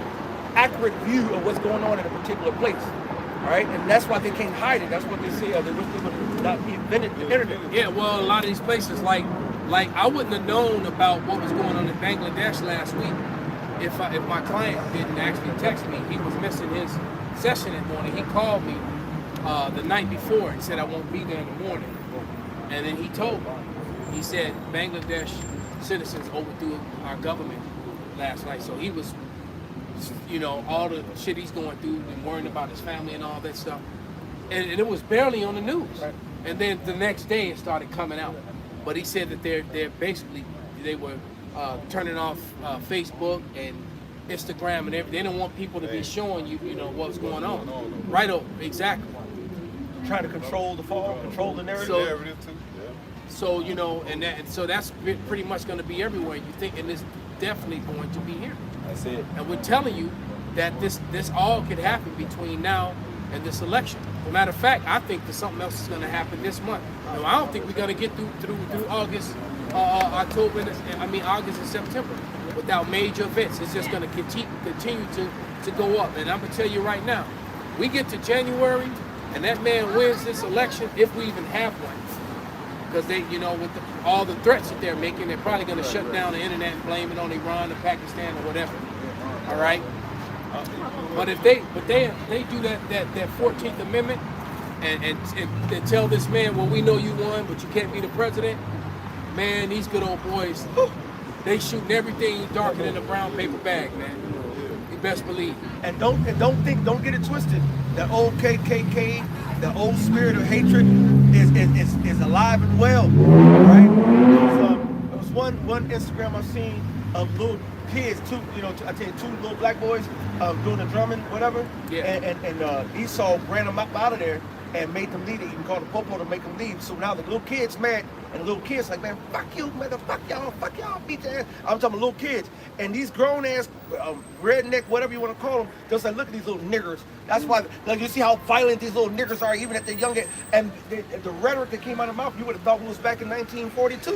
accurate view of what's going on in a particular place. All right, and that's why they can't hide it. That's what they say. They wish they would not invented the internet. Yeah, well, a lot of these places, like I wouldn't have known about what was going on in Bangladesh last week if my client didn't actually text me. He was missing his session that morning. He called me the night before and said I won't be there in the morning. And then he told me, he said Bangladesh citizens overthrew our government last night. So he was, all the shit he's going through and worrying about his family and all that stuff. And it was barely on the news. Right. And then the next day it started coming out. But he said that they're basically, they were turning off Facebook and Instagram and everything. They don't want people to be showing you, what's going on. Right, exactly. Trying to control the fall, control the narrative. So, so that's pretty much going to be everywhere. You think, and it's definitely going to be here. That's it. And we're telling you that this all could happen between now and this election. As a matter of fact, I think that something else is going to happen this month. I don't think we're going to get through August, August and September without major events. It's just going to continue to go up. And I'm going to tell you right now, we get to January and that man wins this election, if we even have one. Because they, with all the threats that they're making, they're probably going to shut down the internet and blame it on Iran or Pakistan or whatever. All right. But if they do that 14th Amendment and tell this man, well, we know you won, but you can't be the president. Man, these good old boys, they shooting everything darker than a brown paper bag, man. You best believe. And don't get it twisted. The old KKK, the old spirit of hatred is alive and well, right? There was one Instagram I've seen of little kids, two little black boys doing the drumming, whatever. Yeah. And Esau ran them up out of there and made them leave. He even called the popo to make them leave. So now the little kids mad, and the little kids like, man, fuck you, fuck y'all, beat your ass. I'm talking little kids. And these grown ass, redneck, whatever you want to call them, just like, look at these little niggers. That's why, like, you see how violent these little niggers are, even at the young age. And the rhetoric that came out of their mouth, you would have thought it was back in 1942.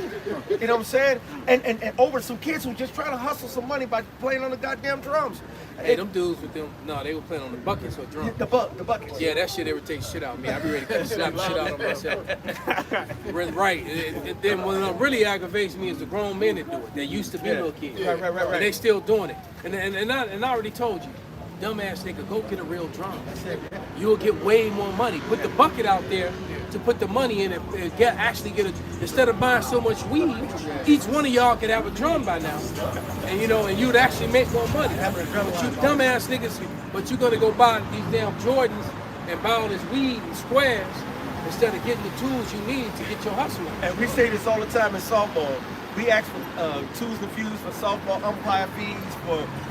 You know what I'm saying? And over some kids who just trying to hustle some money by playing on the goddamn drums. Hey, them dudes with them, no, they were playing on the buckets or drums. The buckets. Yeah, that shit irritates shit out of me. I be ready to slap the shit out of myself. Right. And then what really aggravates me is the grown men that do it. They used to be little kids. Right. And they still doing it. And I already told you, dumbass nigga, go get a real drum. You will get way more money. Put the bucket out there to put the money in and actually get a, instead of buying so much weed, each one of y'all could have a drum by now. And and you'd actually make more money. But you dumbass niggas, but you're gonna go buy these damn Jordans and buy all this weed and squares instead of getting the tools you need to get your hustle on. And we say this all the time in softball. We ask for twos and fews for softball umpire fees,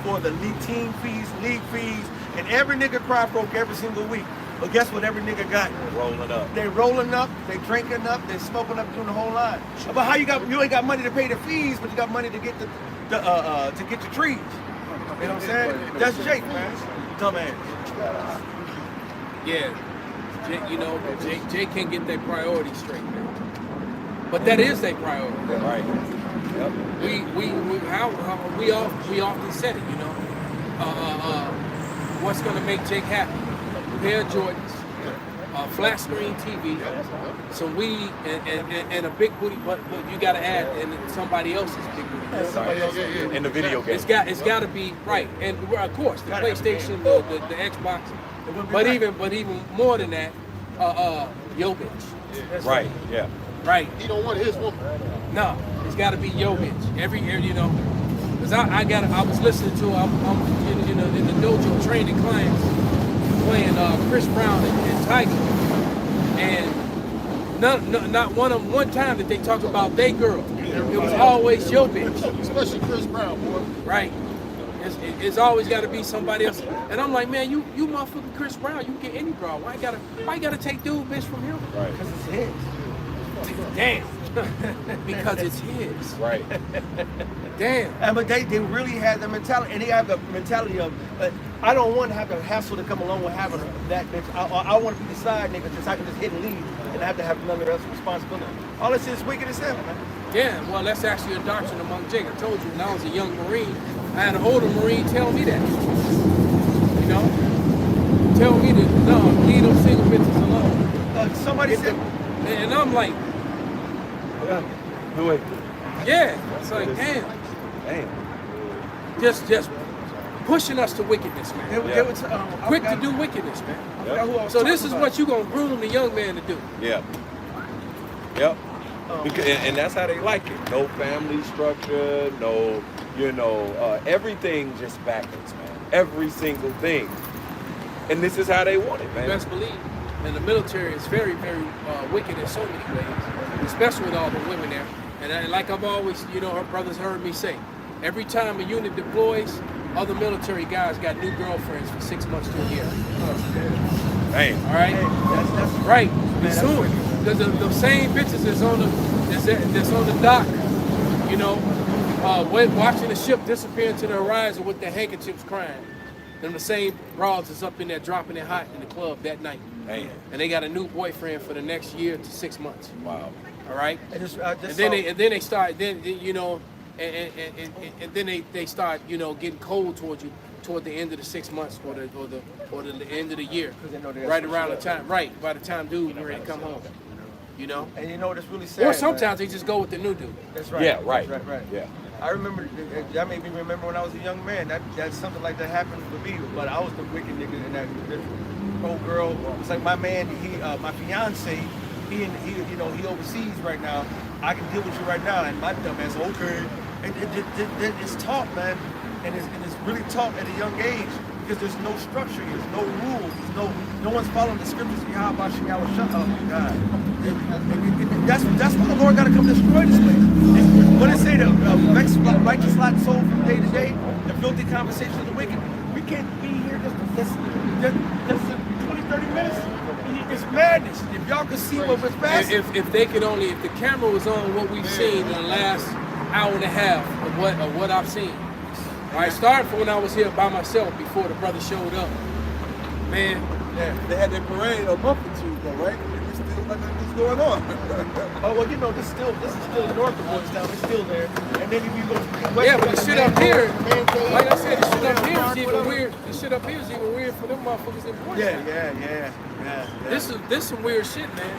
for the league team fees, league fees, and every nigga cry broke every single week. But guess what every nigga got? Rolling up. They rolling up, they drinking up, they smoking up, doing the whole line. But how you ain't got money to pay the fees, but you got money to get to get the trees. You know what I'm saying? That's Jake, man. Dumbass. Yeah, Jake can't get their priorities straight, man. But that is their priority. Right. Yep. We often said it, what's gonna make Jake happy? A pair of Jordans, flat screen TV, some weed, and a big booty. But you gotta add and somebody else's big booty. In the video game. It's got to be right, and of course the PlayStation, the Xbox, but even more than that, yo bitch. Right. Yeah. Right. He don't want his woman. No, it's got to be yo bitch. Every because I was listening to I'm in the dojo training clients playing Chris Brown and Tiger, and not one time that they talked about they girl. It was always yo bitch. Especially Chris Brown, boy. Right. It's always got to be somebody else. And I'm like, man, you motherfucking Chris Brown, you can get any girl. Why you gotta take dude bitch from him? Right. Because it's his. Damn. Because it's his. Right. Damn. But they really had the mentality, and they have the mentality of, I don't want to have the hassle to come along with having that bitch. I want to be the side nigga, just I can just hit and leave, and have to have none of the responsibility. All this is wicked as hell, man. Yeah, well, that's actually a doctrine among Jake. I told you when I was a young Marine, I had an older Marine tell me that. Tell me that, no, leave those single bitches alone. Somebody said, and I'm like, Wait. yeah, it's like, damn. Just pushing us to wickedness, man. Quick to do wickedness, man. So this is what you're going to groom the young man to do. Yeah. Yep. And that's how they like it. No family structure, no, everything just backwards, man. Every single thing. And this is how they want it, man. Best believe. And the military is very, very wicked in so many ways, especially with all the women there. And like I've always, her brothers heard me say, every time a unit deploys, other military guys got new girlfriends for 6 months to a year. Damn. All right? That's right. Soon. Because the same bitches that's on the dock, watching the ship disappear into the horizon with their handkerchiefs crying. And the same broads is up in there dropping it hot in the club that night. Damn. And they got a new boyfriend for the next year to 6 months. Wow. All right? And then they start, and then they start, getting cold towards you toward the end of the 6 months or the end of the year. Right around the time, right, by the time dude ready to come home. And it's really sad. Or sometimes they just go with the new dude. That's right. Yeah, right. Right. Yeah. I remember, that made me remember when I was a young man, that something like that happened with me, but I was the wicked nigga in that old girl. It's like my man, my fiance, he overseas right now. I can deal with you right now, and my dumb ass, okay. And it's taught, man, and it's really taught at a young age, because there's no structure, there's no rules, no one's following the scriptures. How about you? Oh my God. That's why the Lord got to come destroy this place. What it say, the righteous lot soul from day to day, the filthy conversations of the wicked. We can't be here just 20, 30 minutes. It's madness. If y'all could see what was passing. If the camera was on what we've seen in the last hour and a half of what I've seen. All right, starting from when I was here by myself before the brother showed up. Man. Yeah, they had their parade a month or two ago, right? It's still nothing's going on. Oh well, this is still north of Boystown. It's still there. And then if you go west, yeah, but the shit up here, like I said, the shit up here is even weird. The shit up here is even weird for them motherfuckers in Boystown. Yeah. This is some weird shit, man.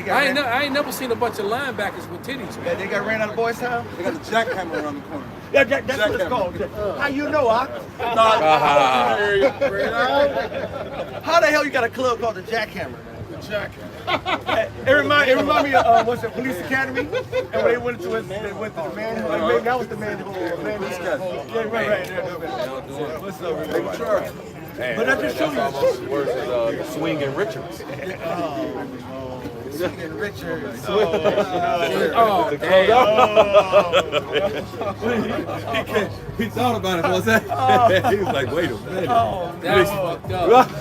I ain't never seen a bunch of linebackers with titties, man. Yeah, they got ran out of Boys Town. They got a jackhammer around the corner. Yeah, that's what it's called. How you know, huh? Nah, How the hell you got a club called the Jackhammer? jacket. It remind me of what's the Police Academy, and when they went to the manhole. Maybe that was the manhole. Yeah, right. Yeah. What's up, everybody? But that just shows you. Almost worse than Swinging Richards. Swinging Richards. Oh, damn. He thought about it, was that? He was like, wait a minute. That's fucked up.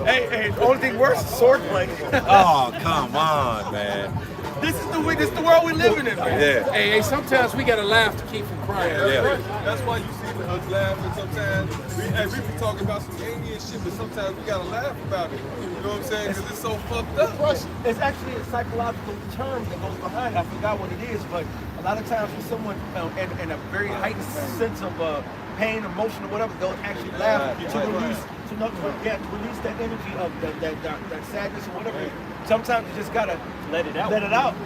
Hey, the only thing worse is swordplay. Oh, come on, man. This is the world we living in, man. Yeah. Hey, sometimes we gotta laugh to keep from crying. Yeah. That's why you see us laughing sometimes. We be talking about some alien shit, but sometimes we gotta laugh about it. You know what I'm saying? Because it's so fucked up. It's actually a psychological term that goes behind it. I forgot what it is, but a lot of times when someone in a very heightened sense of pain, emotion, or whatever, they'll actually laugh to release that energy of that sadness or whatever. Sometimes you just gotta let it out.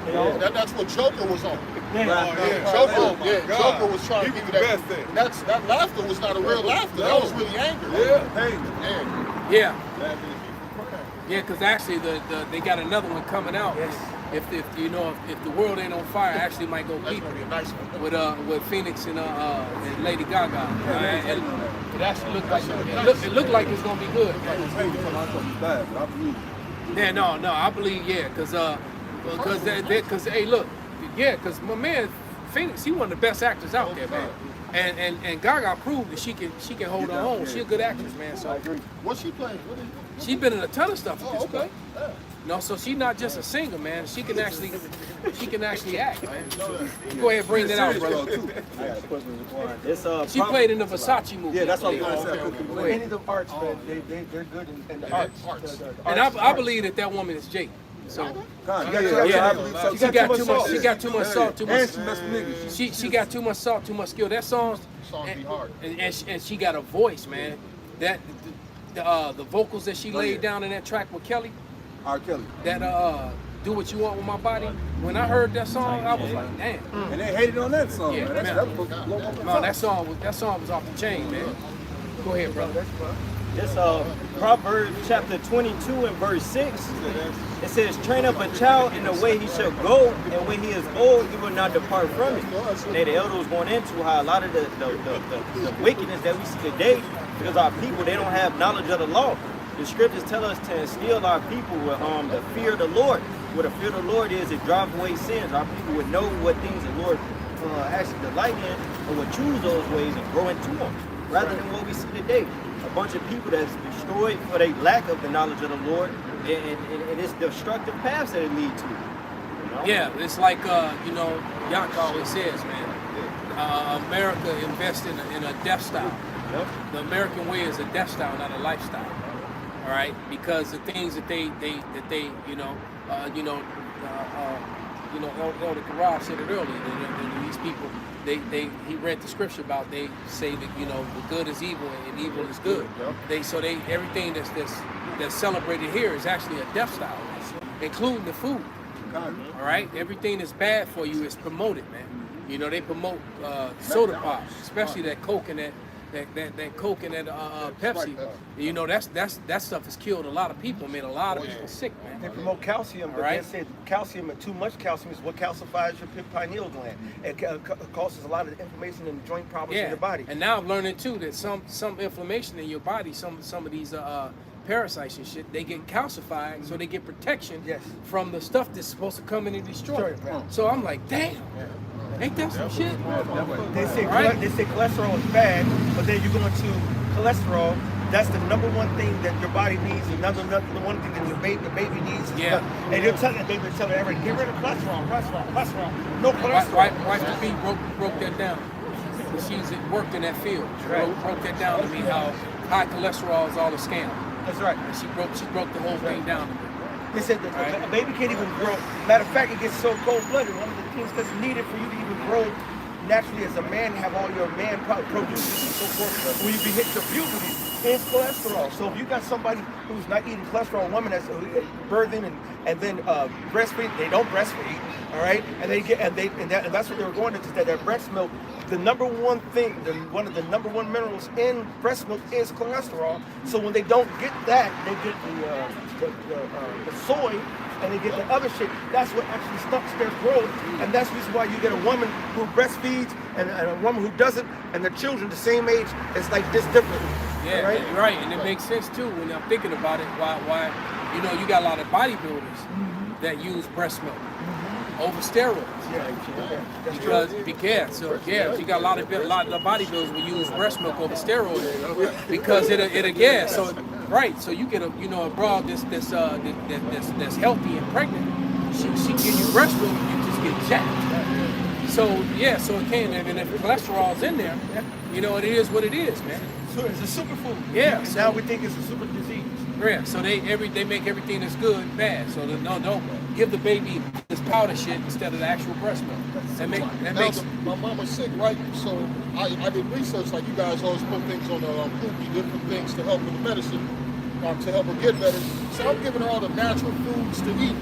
You know? That's what Joker was on. God. Joker was trying to give you that. And that laughter was not a real laughter. That was really anger. Yeah. Yeah, because actually they got another one coming out. Yes. If the world ain't on fire, actually might go deeper with Phoenix and Lady Gaga. And it actually looked like it looked like it's gonna be good. Yeah, no, I believe because hey, look, because my man Phoenix, he one of the best actors out there, man. And Gaga proved that she can hold her own. She a good actress, man. So What's she playing? she's been in a ton of stuff at this point. No, so she's not just a singer, man. She can actually act, man. Go ahead and bring that out, brother. She played in the Versace movie. Yeah, that's what I'm going saying. Any of the arts, man, they're good in the arts. And I believe that woman is Jake. So She got too much salt, too much. She got too much salt, too much skill. That song be hard. And she got a voice, man. That the vocals that she laid down in that track with Kelly. R. Kelly. That Do What You Want With My Body. When I heard that song, I was like, damn. And they hated on that song, Yeah, man. No, that song was off the chain, man. Go ahead, brother. This Proverbs chapter 22 and verse 6. It says, train up a child in the way he shall go, and when he is old, he will not depart from it. And the elder was going into how a lot of the wickedness that we see today, because our people, they don't have knowledge of the law. The scriptures tell us to instill our people with the fear of the Lord. What the fear of the Lord is, it drives away sins. Our people would know what things the Lord actually delight in, and would choose those ways and grow into them, rather than what we see today. A bunch of people that's destroyed for their lack of the knowledge of the Lord, and it's destructive paths that it lead to. You know? Yeah, it's like Yak always says, man. America invests in a death style. Yep. The American way is a death style, not a lifestyle. All right, because the things that they Elder Garage said it earlier. That these people, he read the scripture about. They say that the good is evil and evil is good. Everything that's celebrated here is actually a death style, including the food. All right, everything that's bad for you is promoted, man. They promote soda pop, especially that Coke and that Coke and that Pepsi. That stuff has killed a lot of people, made a lot of people sick, man. They promote calcium, but they say calcium and too much calcium is what calcifies your pineal gland. It causes a lot of inflammation and joint problems in your body. And now I'm learning too that some inflammation in your body, some of these parasites and shit, they get calcified, so they get protection from the stuff that's supposed to come in and destroy it. So I'm like, damn. Ain't that some shit? They say cholesterol is bad, but then you go into cholesterol. That's the number one thing that your body needs, and the one thing that the baby needs. Yeah. And they're telling everybody, get rid of cholesterol. No cholesterol. Wife to be broke that down. She's worked in that field. Broke that down to me, how high cholesterol is all a scam. That's right. And she broke the whole thing down to me. They said that a baby can't even grow. Matter of fact, it gets so cold-blooded. One of the things that's needed for you to even grow naturally as a man, have all your man produces and so forth. When you hit your puberty, is cholesterol. So if you got somebody who's not eating cholesterol, a woman that's birthing and then breastfeed, they don't breastfeed, all right, and they get and that's what they were going into, that breast milk. The number one thing, one of the number one minerals in breast milk is cholesterol. So when they don't get that, they get the soy, and they get the other shit. That's what actually stops their growth, and that's the reason why you get a woman who breastfeeds and a woman who doesn't, and their children the same age. It's like this differently. Yeah, right? Right, and it makes sense too when I'm thinking about it. Why you got a lot of bodybuilders that use breast milk over steroids. Because you got a lot of bodybuilders will use breast milk over steroids because it'll gas. So so you get a broad that's healthy and pregnant. She give you breast milk, you just get jacked. So it can, and if cholesterol's in there, it is what it is, man. So it's a superfood. Yeah. So now we think it's a super disease. Yeah. So they make everything that's good bad. So don't give the baby this powder shit instead of the actual breast milk. My mama's sick, right? So I did research, like you guys always put things on the poopy, different things to help with the medicine, to help her get better. So I'm giving her all the natural foods to eat.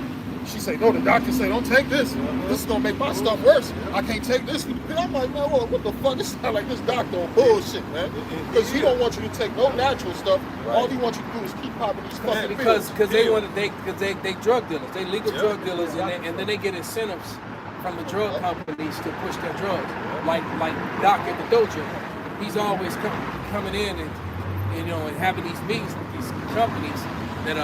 She say, no, the doctor say, don't take this. This is gonna make my stuff worse. I can't take this. And I'm like, man, what the fuck? This sound like this doctor on bullshit, man. Because he don't want you to take no natural stuff. All he wants you to do is keep popping these fucking pills. Because they drug dealers, they legal drug dealers, and then they get incentives from the drug companies to push their drugs. Like Doc at the dojo, he's always coming in and having these meetings with these companies and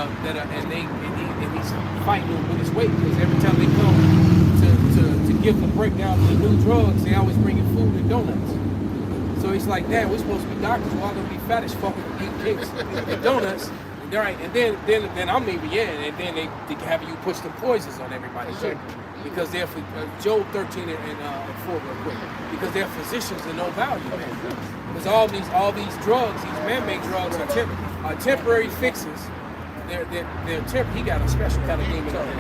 he's fighting with his weight, because every time they come to give the breakdown of the new drugs, they always bring in food and donuts. So he's like, damn, we're supposed to be doctors, we're all gonna be fat as fuck and eat cakes and donuts. Right, and then I'm even and then they have you push the poisons on everybody too, because they're Job 13 and 4 real quick, because they're physicians and no value. Because all these drugs, these man-made drugs are temporary fixes. They're temporary. He got a special kind of demon on him.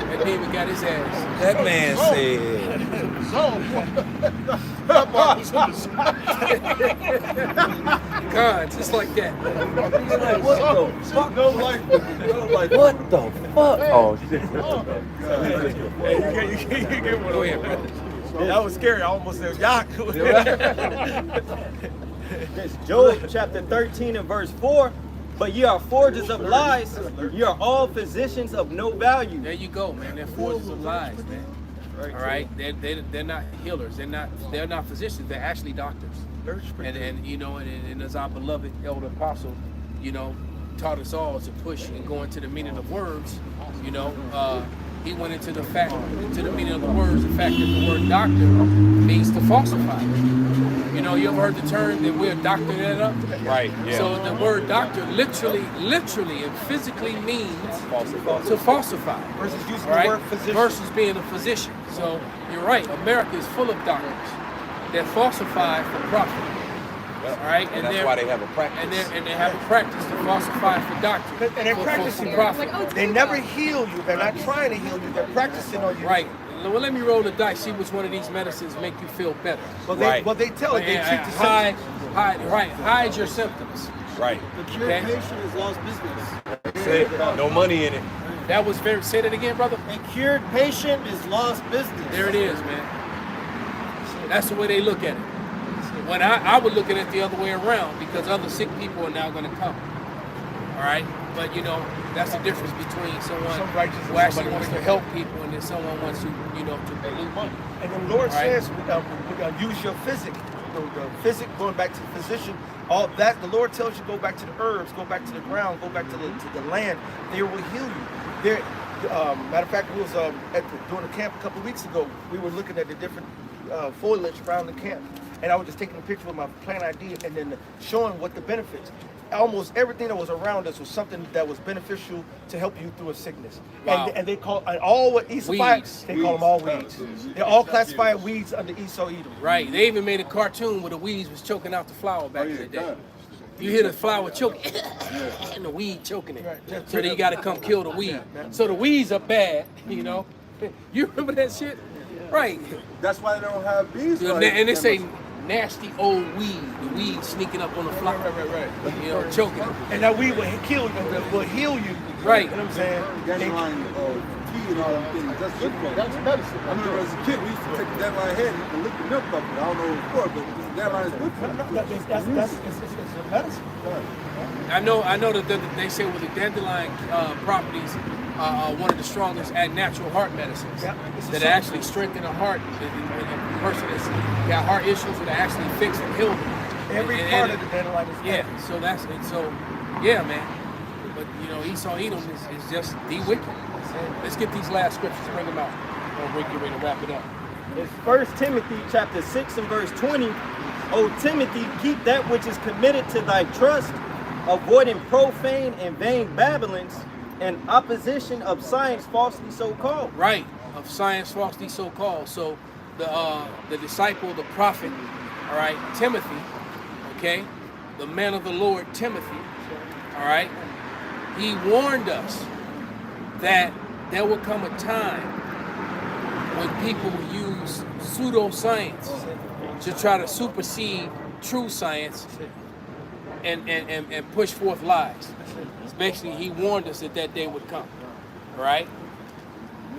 That demon got his ass. That man said. God, just like that. What the fuck? Oh, shit. Go ahead, brother. That was scary. I almost said, Yak. It's Job chapter 13 and verse 4. But ye are forgers of lies. Ye are all physicians of no value. There you go, man. They're forgers of lies, man. All right, they're not healers. They're not physicians. They're actually doctors. And as our beloved elder apostle, taught us all to push and go into the meaning of words. He went into the meaning of the words. The fact that the word doctor means to falsify. You ever heard the term that we're doctoring it up? Right, yeah. So the word doctor literally and physically means to falsify. Versus using the word physician. Versus being a physician. So you're right, America is full of doctors that falsify for profit. Yep. All right, and that's why they have a practice. And they have a practice to falsify for doctors. And they're practicing profit. They never heal you. They're not trying to heal you. They're practicing on you. Right. Well, let me roll the dice. See which one of these medicines make you feel better. Well, they tell it. They treat the symptoms. Hide your symptoms. Right. The cured patient is lost business. Say no money in it. That was very. Say that again, brother. A cured patient is lost business. There it is, man. That's the way they look at it. When I would look at it the other way around, because other sick people are now going to come. All right, but that's the difference between someone who actually wants to help people and then someone wants to to pollute money. And the Lord says, use your physic. The physic, going back to the physician, all that the Lord tells you, go back to the herbs, go back to the ground, go back to the land. They will heal you. Matter of fact, we was during the camp a couple of weeks ago. We were looking at the different foliage around the camp, and I was just taking a picture with my plant ID and then showing what the benefits. Almost everything that was around us was something that was beneficial to help you through a sickness. Wow. And they call all what Esau, they call them all weeds. They're all classified weeds under Esau Edom. Right. They even made a cartoon where the weeds was choking out the flower back in the day. You hear the flower choking and the weed choking it. So then you got to come kill the weed. So the weeds are bad, You remember that shit? Right. That's why they don't have bees. And they say nasty old weed, the weed sneaking up on the flock. Right. You know, choking them. And that weed will kill you, will heal you. Right. You know what I'm saying? Dandelion, tea and all them things. That's good for you. That's medicine. I remember as a kid, we used to take the dandelion head and lick the milk up. I don't know what it's for, but this dandelion is good for you. It's a medicine. I know that they say with the dandelion properties are one of the strongest at natural heart medicines that actually strengthen the heart. The person that's got heart issues that actually fix and heal them. Every part of the dandelion is so that's it. So yeah, man. But you know, Esau Edom is just the wicked. Let's get these last scriptures, bring them out. We're getting ready to wrap it up. It's 1 Timothy chapter 6 and verse 20. O Timothy, keep that which is committed to thy trust, avoiding profane and vain babblings and opposition of science falsely so called. Right, of science falsely so called. So the disciple, the prophet, all right, Timothy, okay, the man of the Lord, Timothy, all right, he warned us that there will come a time when people will use pseudoscience to try to supersede true science and push forth lies. Basically, he warned us that that day would come. All right?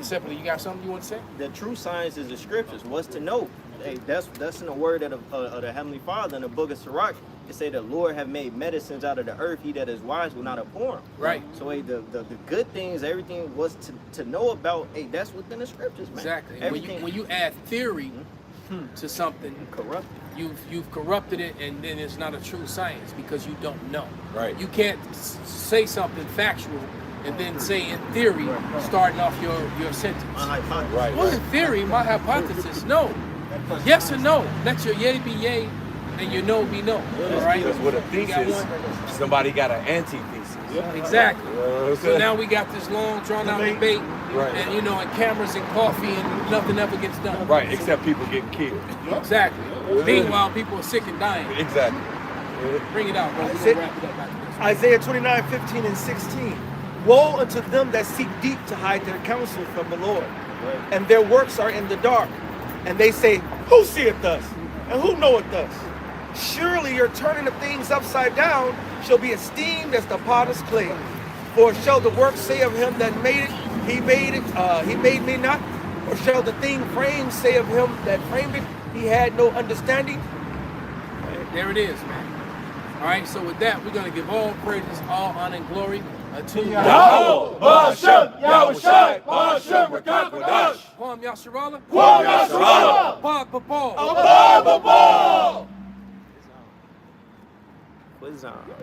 Simply, you got something you want to say? The true science is the scriptures. What's to know? Hey, that's in the word of the Heavenly Father in the book of Sirach. It say the Lord have made medicines out of the earth. He that is wise will not abhor them. Right. So hey, the good things, everything was to know about. Hey, that's within the scriptures, man. Exactly. And Everything. when you add theory to something, Corrupt. you've corrupted it, and then it's not a true science because you don't know. Right. You can't say something factual and then say in theory, starting off your sentence. My hypothesis. Right. Well, in theory, my hypothesis, no. Yes or no. Let your yay be yay and your no be no. All right? Because with a You got thesis, one? somebody got an antithesis. Exactly. You know what I'm So saying? now we got this long, drawn out debate, Right. and and cameras and coffee, and nothing ever gets done. Right, except people getting killed. Exactly. Meanwhile, people are sick and dying. Exactly. Bring it out, bro. We're That's gonna it. wrap it up after this. Isaiah 29:15 and 16. Woe unto them that seek deep to hide their counsel from the Lord, and their works are in the dark. And they say, who seeth us? And who knoweth us? Surely your turning of things upside down shall be esteemed as the potter's clay. For shall the work say of him that made it, he made me not? Or shall the thing framed say of him that framed it, he had no understanding? There it is, man. All right, so with that, we're going to give all praises, all honor, and glory to Yahweh, Ba'ashem, Yahushai, Ba'ashem, Rakakwadash, Kwam Yasharala, Kwam Yasharala, Bob Babal. Abba, Abba. What's on?